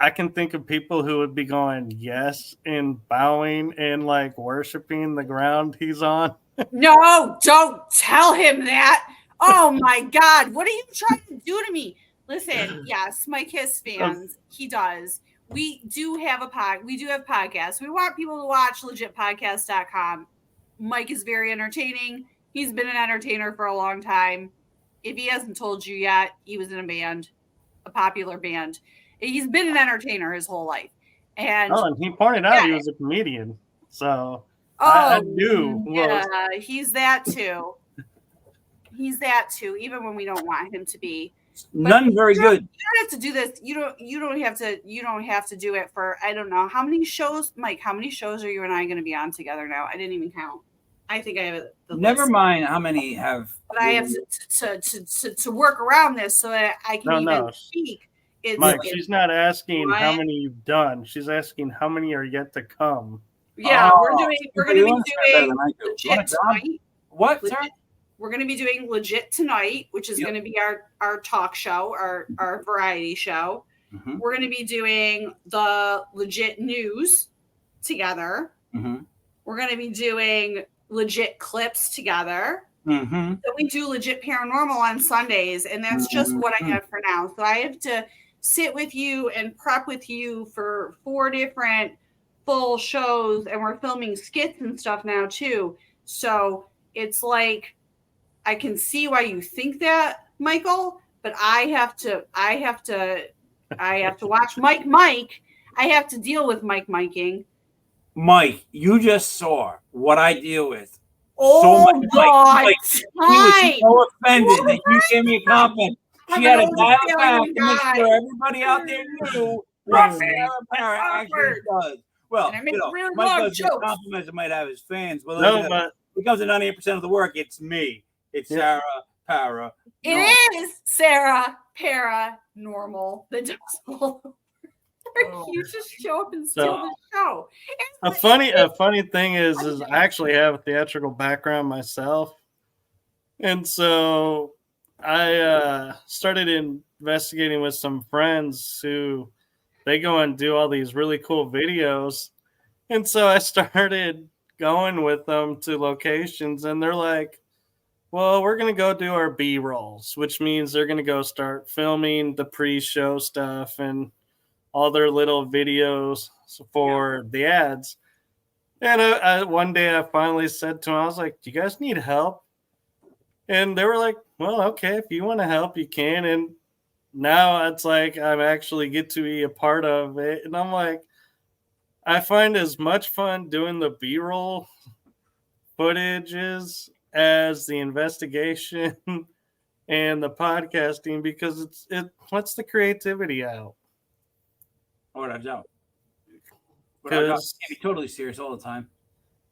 I can think of people who would be going yes and bowing and like worshiping the ground he's on. No, don't tell him that. Oh my God. What are you trying to do to me? Listen, yes, Mike has fans. He does. We do have podcasts. We want people to watch legitpodcast.com. Mike is very entertaining. He's been an entertainer for a long time. If he hasn't told you yet, he was in a band, a popular band. He's been an entertainer his whole life. And he pointed out he was a comedian. So I knew. Yeah, he's that too. He's that too, even when we don't want him to be. None very good. You don't have to do this. You don't have to do it for, I don't know. How many shows, Mike, how many shows are you and I going to be on together now? I didn't even count. I think I have Never mind how many have. But I have to work around this so that I can speak. Mike, she's not asking how many you've done. She's asking how many are yet to come. Yeah, we're going to be doing Legit tonight. What, sir? We're going to be doing Legit tonight, which is going to be our talk show, our variety show. Mm-hmm. We're going to be doing the Legit News together. Mm-hmm. We're going to be doing Legit Clips together. Mm-hmm. Then we do Legit Paranormal on Sundays, and that's just what I have for now. So I have to sit with you and prep with you for 4 different full shows, and we're filming skits and stuff now too. So it's like, I can see why you think that, Michael, but I have to watch Mike. I have to deal with miking. Mike, you just saw what I deal with. Oh, so much. Mike, he was so offended that you gave me a compliment. She had to dial back to make sure everybody out there knew what Sarah Parah actually does. Well, really Mike does get compliments that might have his fans, but when it comes to 98% of the work, it's me. It's Sarah Parah. It is Sarah Parah Normal that does all the work. You just show up and steal the show. A funny thing is I actually have a theatrical background myself. And so I started investigating with some friends who they go and do all these really cool videos. And so I started going with them to locations, and they're like, well, we're going to go do our B-rolls, which means they're going to go start filming the pre-show stuff and all their little videos for the ads. And one day I finally said to them, I was like, do you guys need help? And they were like, well, okay, if you want to help, you can. And now it's like I actually get to be a part of it. And I'm like, I find as much fun doing the B-roll footages as the investigation and the podcasting, because it lets the creativity out. Without doubt. You can't be totally serious all the time.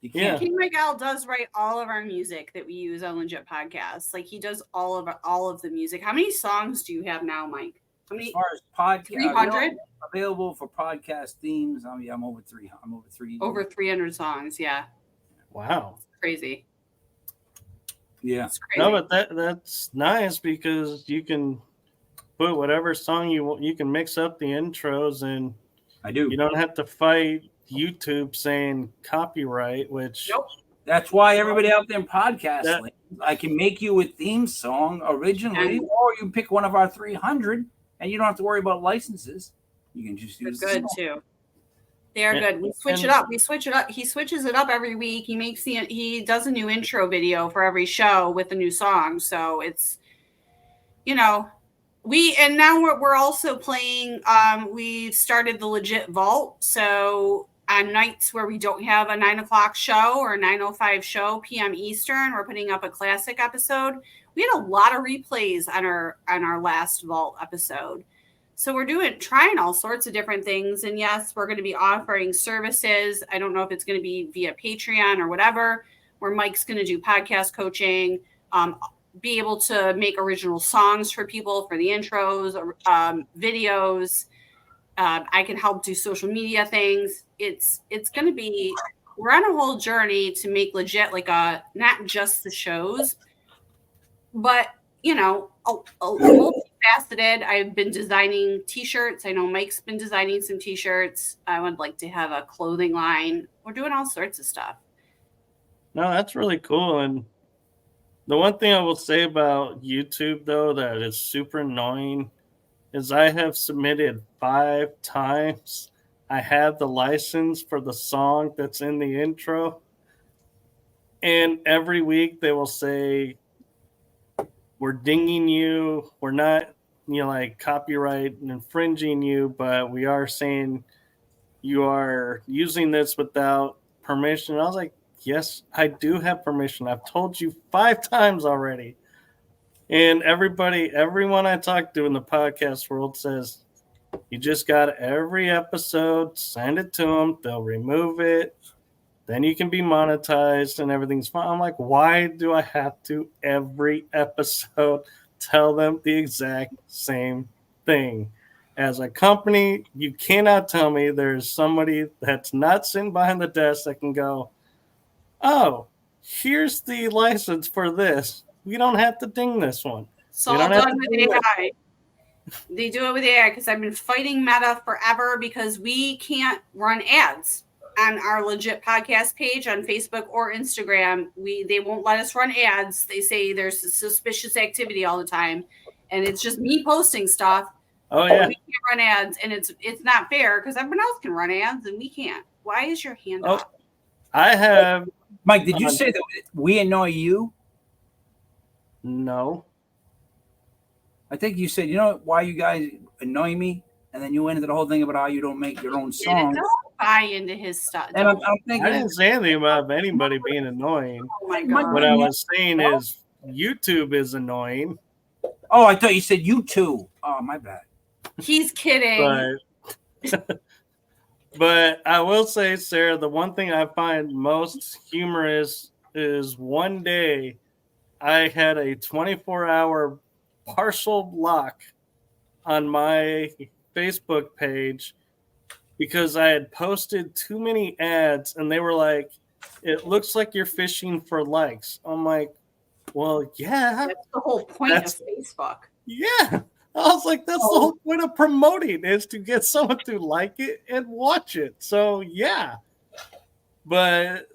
You can't. Yeah. King Miguel does write all of our music that we use on Legit Podcasts. Like, he does all of the music. How many songs do you have now, Mike? How many? As far as podcast, 300 available for podcast themes. I'm over 300. Over 300 songs. Yeah. Wow. Crazy. Yeah. It's crazy. No, but that's nice because you can put whatever song you want. You can mix up the intros, and I do. you don't have to fight YouTube saying copyright, which Nope. That's why everybody out there in podcast That- land, I can make you a theme song originally, or you pick one of our 300, and you don't have to worry about licenses. You can just They're use good too. They are good. We switch it up. We switch it up. He switches it up every week. He does a new intro video for every show with a new song. So it's, now we're also playing. We started the Legit Vault. So on nights where we don't have a 9:00 show or a 9:05 show p.m. Eastern, we're putting up a classic episode. We had a lot of replays on our last Vault episode. So we're trying all sorts of different things. And yes, we're going to be offering services. I don't know if it's going to be via Patreon or whatever, where Mike's going to do podcast coaching, be able to make original songs for people for the intros, videos. I can help do social media things. It's going to be, we're on a whole journey to make Legit not just the shows, but multifaceted. I've been designing t-shirts. I know Mike's been designing some t-shirts. I would like to have a clothing line. We're doing all sorts of stuff. No, that's really cool. And the one thing I will say about YouTube, though, that is super annoying is I have submitted 5 times. I have the license for the song that's in the intro. And every week they will say, we're dinging you. We're not, copyright and infringing you, but we are saying you are using this without permission. And I was like, yes, I do have permission. I've told you 5 times already. And everyone I talk to in the podcast world says, you just got every episode, send it to them, they'll remove it, then you can be monetized and everything's fine. I'm like, why do I have to every episode tell them the exact same thing? As a company, you cannot tell me there's somebody that's not sitting behind the desk that can go, oh, here's the license for this. We don't have to ding this one. It's all done with AI. They do it with AI because I've been fighting Meta forever because we can't run ads on our Legit podcast page on Facebook or Instagram. They won't let us run ads. They say there's suspicious activity all the time, and it's just me posting stuff. Oh yeah, we can't run ads, and it's not fair because everyone else can run ads and we can't. Why is your hand up? I have. Mike, did you say that we annoy you? No. I think you said, why you guys annoy me? And then you went into the whole thing about how you don't make your own songs. Don't buy into his stuff. And I'm thinking, I didn't say anything about anybody being annoying. Oh my God. What I was saying is YouTube is annoying. Oh, I thought you said you too. Oh, my bad. He's kidding. But I will say, Sarah, the one thing I find most humorous is one day I had a 24-hour partial block on my Facebook page because I had posted too many ads and they were like, it looks like you're fishing for likes. I'm like, well, yeah. That's the whole point of Facebook. Yeah. I was like, that's the whole point of promoting is to get someone to like it and watch it. So, yeah. But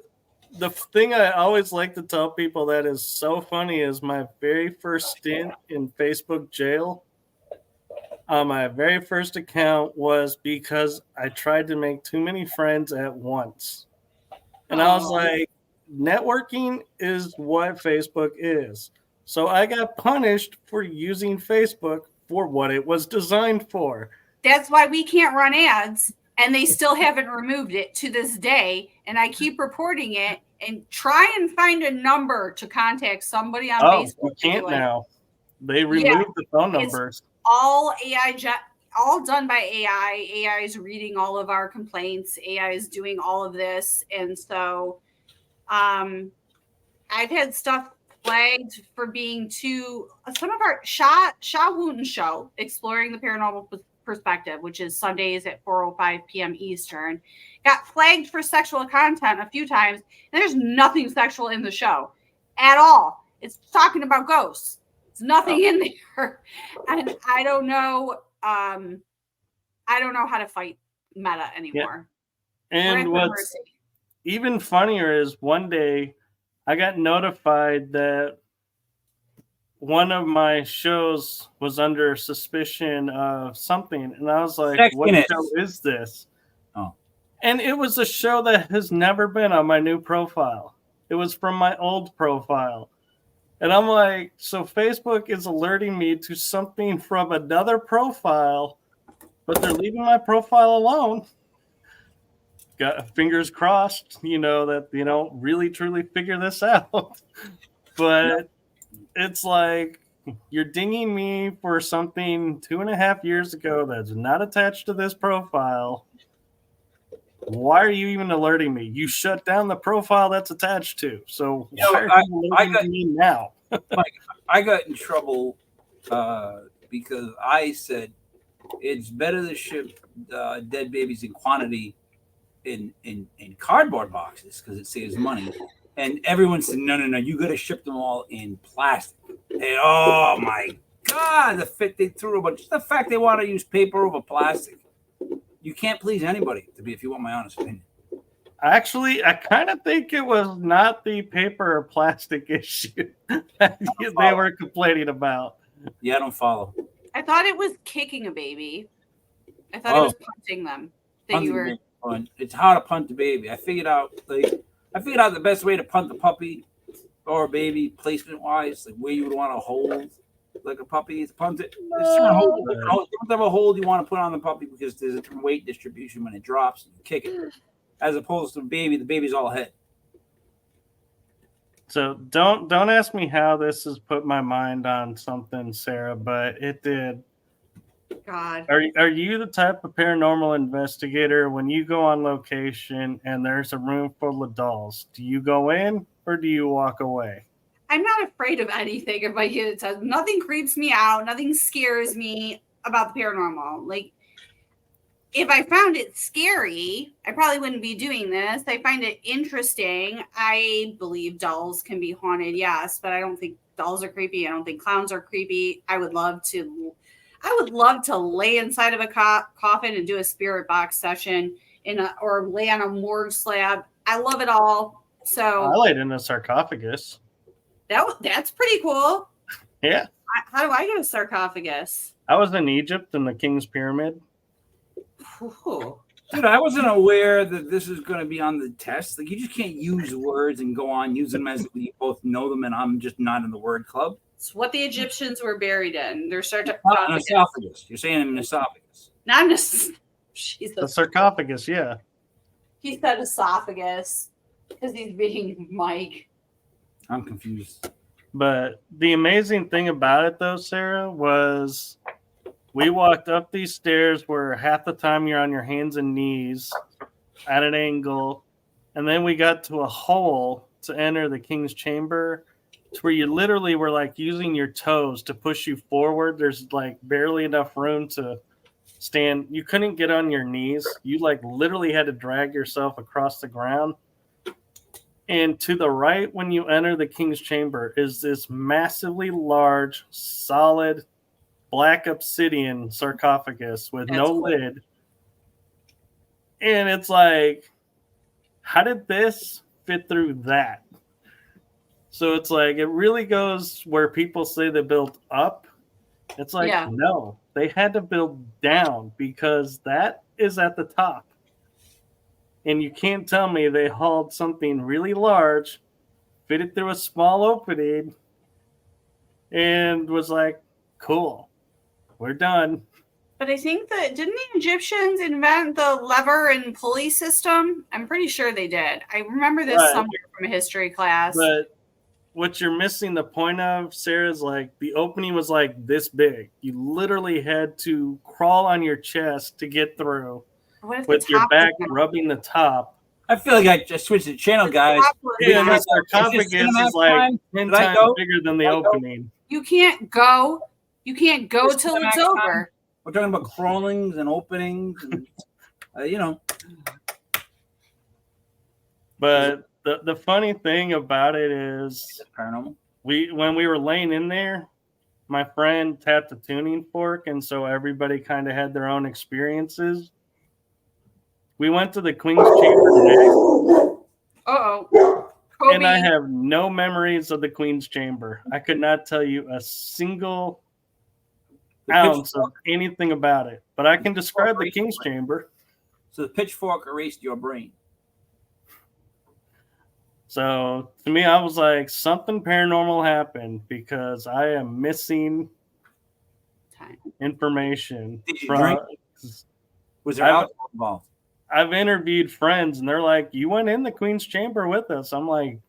the thing I always like to tell people that is so funny is my very first stint in Facebook jail on my very first account was because I tried to make too many friends at once. And I was like, networking is what Facebook is. So I got punished for using Facebook for what it was designed for. That's why we can't run ads, and they still haven't removed it to this day. And I keep reporting it and try and find a number to contact somebody on Facebook. You can't now. They removed the phone numbers. All AI, all done by AI. AI is reading all of our complaints. AI is doing all of this. And so I've had stuff flagged for being some of our Sha Wooten show, Exploring the Paranormal Perspective, which is Sundays at 4:05 p.m. Eastern, got flagged for sexual content a few times. And there's nothing sexual in the show at all. It's talking about ghosts. There's nothing in there. And I don't know. I don't know how to fight Meta anymore. Yeah. And what's even funnier is one day I got notified that one of my shows was under suspicion of something. And I was like, what show is this? Oh. And it was a show that has never been on my new profile. It was from my old profile. And I'm like, so Facebook is alerting me to something from another profile, but they're leaving my profile alone. Got fingers crossed, that they don't really truly figure this out. But it's like, you're dinging me for something 2.5 years ago that's not attached to this profile. Why are you even alerting me? You shut down the profile that's attached to. So why are you alerting me now? Mike, I got in trouble because I said it's better to ship dead babies in quantity in cardboard boxes because it saves money. And everyone said, no, you got to ship them all in plastic. And oh my God, they threw a bunch. Just the fact they want to use paper over plastic. You can't please anybody, if you want my honest opinion. Actually, I kind of think it was not the paper or plastic issue that they were complaining about. Yeah, I don't follow. I thought it was kicking a baby. I thought it was punting them. It's how to punt the baby. I figured out the best way to punt the puppy or a baby placement wise, like where you would want to hold like a puppy is punt it. Don't have a hold you want to put on the puppy because there's a different weight distribution when it drops and you kick it. As opposed to the baby's all head. So don't ask me how this has put my mind on something, Sarah, but it did. God. Are you the type of paranormal investigator when you go on location and there's a room full of dolls? Do you go in or do you walk away? I'm not afraid of anything. If I get it says nothing creeps me out, nothing scares me about the paranormal. Like if I found it scary, I probably wouldn't be doing this. I find it interesting. I believe dolls can be haunted, yes, but I don't think dolls are creepy. I don't think clowns are creepy. I would love to lay inside of a coffin and do a spirit box session or lay on a morgue slab. I love it all. So I laid in a sarcophagus. That's pretty cool. Yeah. How do I get a sarcophagus? I was in Egypt in the King's Pyramid. Ooh. Dude, I wasn't aware that this is going to be on the test. Like, you just can't use words and go on using them as we both know them, and I'm just not in the word club. It's what the Egyptians were buried in. Their sarcophagus. An esophagus. You're saying an esophagus. Not an the sarcophagus, yeah. He said esophagus because he's being Mike. I'm confused. But the amazing thing about it, though, Sarah, was we walked up these stairs where half the time you're on your hands and knees at an angle. And then we got to a hole to enter the King's Chamber. It's where you literally were like using your toes to push you forward. There's like barely enough room to stand. You couldn't get on your knees. You like literally had to drag yourself across the ground. And to the right, when you enter the King's Chamber, is this massively large, solid, black obsidian sarcophagus with no lid. And it's like, how did this fit through that? So it's like, it really goes where people say they built up. It's like, no, they had to build down because that is at the top. And you can't tell me they hauled something really large, fit it through a small opening, and was like, cool, we're done. But I think that, didn't the Egyptians invent the lever and pulley system? I'm pretty sure they did. I remember this somewhere from a history class. But what you're missing the point of, Sarah, is like the opening was like this big. You literally had to crawl on your chest to get through with your back rubbing the top. I feel like I just switched the channel, guys. Yeah, the sarcophagus is like 10 times bigger than the opening. You can't go till it's over. We're talking about crawlings and openings, and you know. But the funny thing about it is, Paranormal. when we were laying in there, my friend tapped a tuning fork, and so everybody kind of had their own experiences. We went to the Queen's Chamber next. Uh-oh. And I have no memories of the Queen's Chamber. I could not tell you a single ounce of anything about it, but I can describe the King's Chamber. So the pitchfork erased your brain. So to me, I was like, something paranormal happened because I am missing information. Did you drink? Was there alcohol involved? I've interviewed friends, and they're like, "You went in the Queen's Chamber with us." I'm like,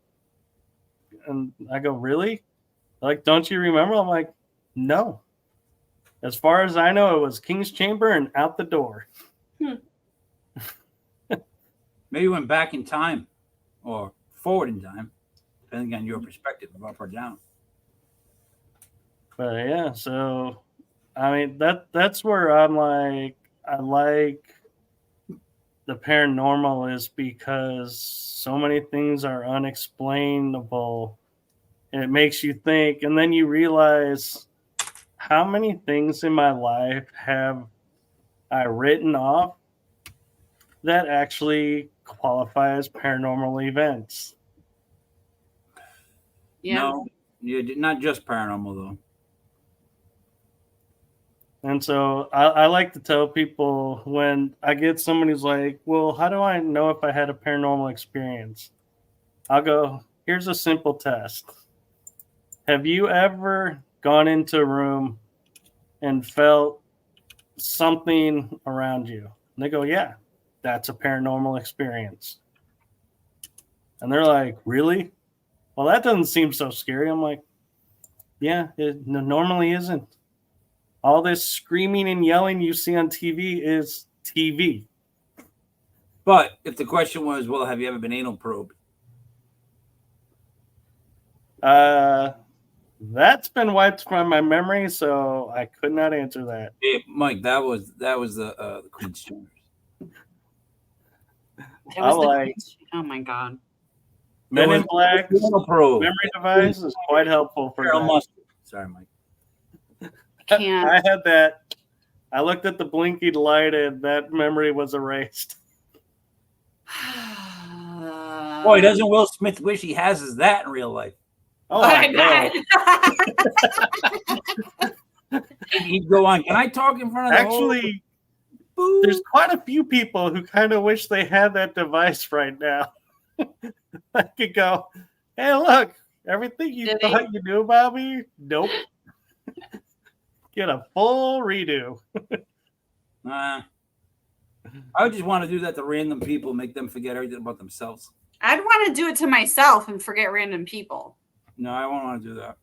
and I go, "Really?" They're like, "Don't you remember?" I'm like, "No." As far as I know, it was King's Chamber and out the door. Maybe you went back in time or forward in time, depending on your perspective, up or down. But yeah, so I mean that's where I'm like, I like the paranormal is because so many things are unexplainable, and it makes you think, and then you realize how many things in my life have I written off that actually qualify as paranormal events. Yeah. No, you not just paranormal though. And so I like to tell people when I get somebody who's like, well, how do I know if I had a paranormal experience? I'll go, here's a simple test. Have you ever gone into a room and felt something around you? And they go, yeah, that's a paranormal experience. And they're like, really? Well, that doesn't seem so scary. I'm like, yeah, it normally isn't. All this screaming and yelling you see on TV is TV. But if the question was, well, have you ever been anal probed? That's been wiped from my memory, so I could not answer that. Yeah, Mike, that was the Queen's Chamber. Oh my God. Men in Black memory device is quite helpful for that. Sorry, Mike. I had that. I looked at the blinking light and that memory was erased. Boy, doesn't Will Smith wish he has that in real life? Oh, I know. He'd go on. Can I talk in front of the Actually, there's quite a few people who kind of wish they had that device right now. I could go, hey, look, everything you thought you knew about me, nope. Get a full redo. I would just want to do that to random people, make them forget everything about themselves. I'd want to do it to myself and forget random people. No, I won't want to do that.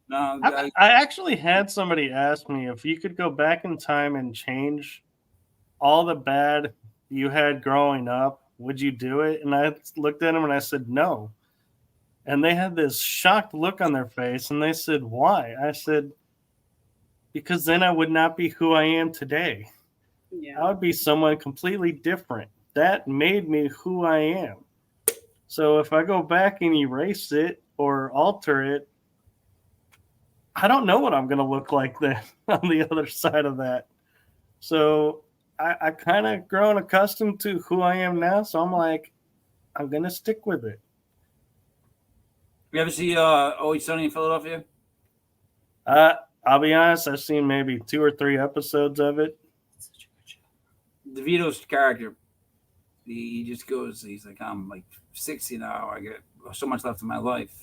No, I actually had somebody ask me if you could go back in time and change all the bad you had growing up, would you do it? And I looked at them and I said, no. And they had this shocked look on their face, and they said, why? I said, because then I would not be who I am today. Yeah. I would be someone completely different. That made me who I am. So if I go back and erase it or alter it, I don't know what I'm going to look like then on the other side of that. So I kind of grown accustomed to who I am now. So I'm like, I'm going to stick with it. You ever see Always Sunny in Philadelphia? I'll be honest, I've seen maybe 2 or 3 episodes of it. DeVito's character, he just goes, he's like, I'm like 60 now. I get so much left in my life.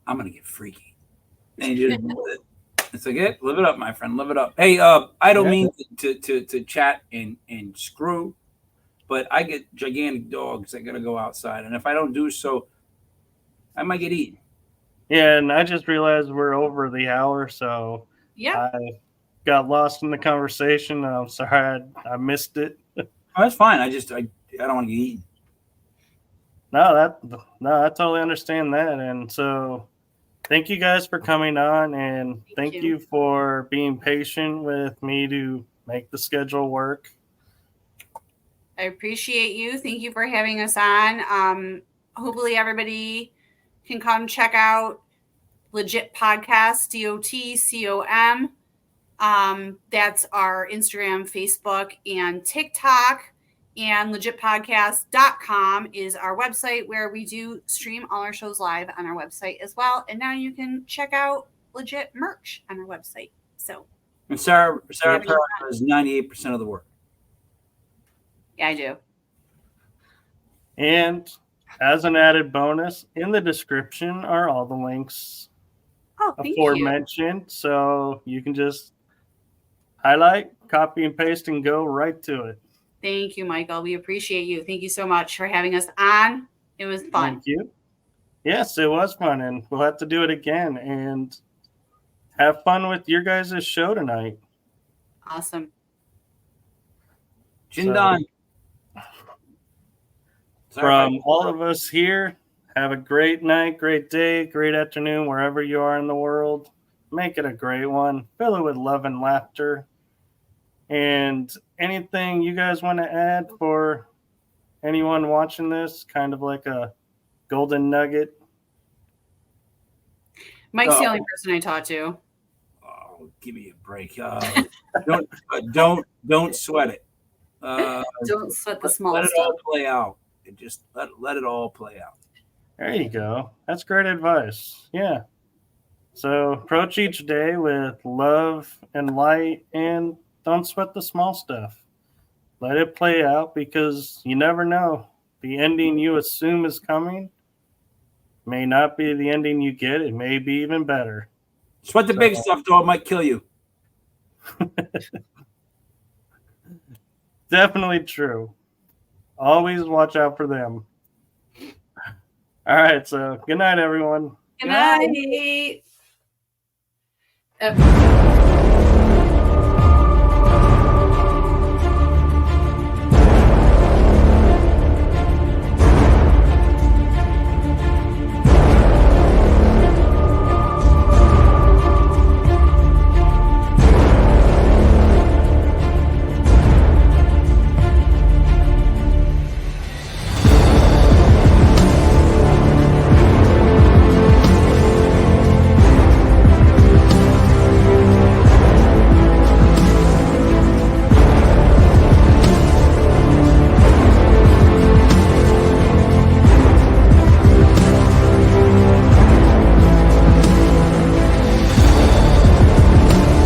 I'm going to get freaky. And he just, it's like, yeah, live it up, my friend. Live it up. Hey, I don't mean to chat and screw, but I get gigantic dogs that got to go outside. And if I don't do so, I might get eaten. Yeah, and I just realized we're over the hour, so yeah, I got lost in the conversation. I'm sorry I missed it. Oh, that's fine. I don't want to get eaten. No, I totally understand that. And so thank you guys for coming on, and thank you. you for being patient with me to make the schedule work. I appreciate you. Thank you for having us on. Hopefully everybody can come check out Legit Podcast, DOTCOM. That's our Instagram, Facebook, and TikTok. And legitpodcast.com is our website where we do stream all our shows live on our website as well. And now you can check out legit merch on our website. So, And Sarah Parah does 98% of the work. yeah, I do. And as an added bonus, in the description are all the links Oh, thank you. aforementioned. So you can just highlight, copy, and paste, and go right to it. Thank you, Michael. We appreciate you. Thank you so much for having us on. It was fun. Thank you. Yes, it was fun, and we'll have to do it again. And have fun with your guys' show tonight. Awesome. Jindan. From all of us here, have a great night, great day, great afternoon, wherever you are in the world. Make it a great one. Fill it with love and laughter. And anything you guys want to add for anyone watching this, kind of like a golden nugget? Mike's the only person I talk to. Oh, give me a break. Don't sweat it. Don't sweat the small let it stuff. all play out. And just let it all play out. There you go. That's great advice. Yeah. So approach each day with love and light, and don't sweat the small stuff. Let it play out, because you never know. The ending you assume is coming may not be the ending you get. It may be even better. Sweat the big stuff, though. It might kill you. Definitely true. Always watch out for them. All right. So good night, everyone. Good night.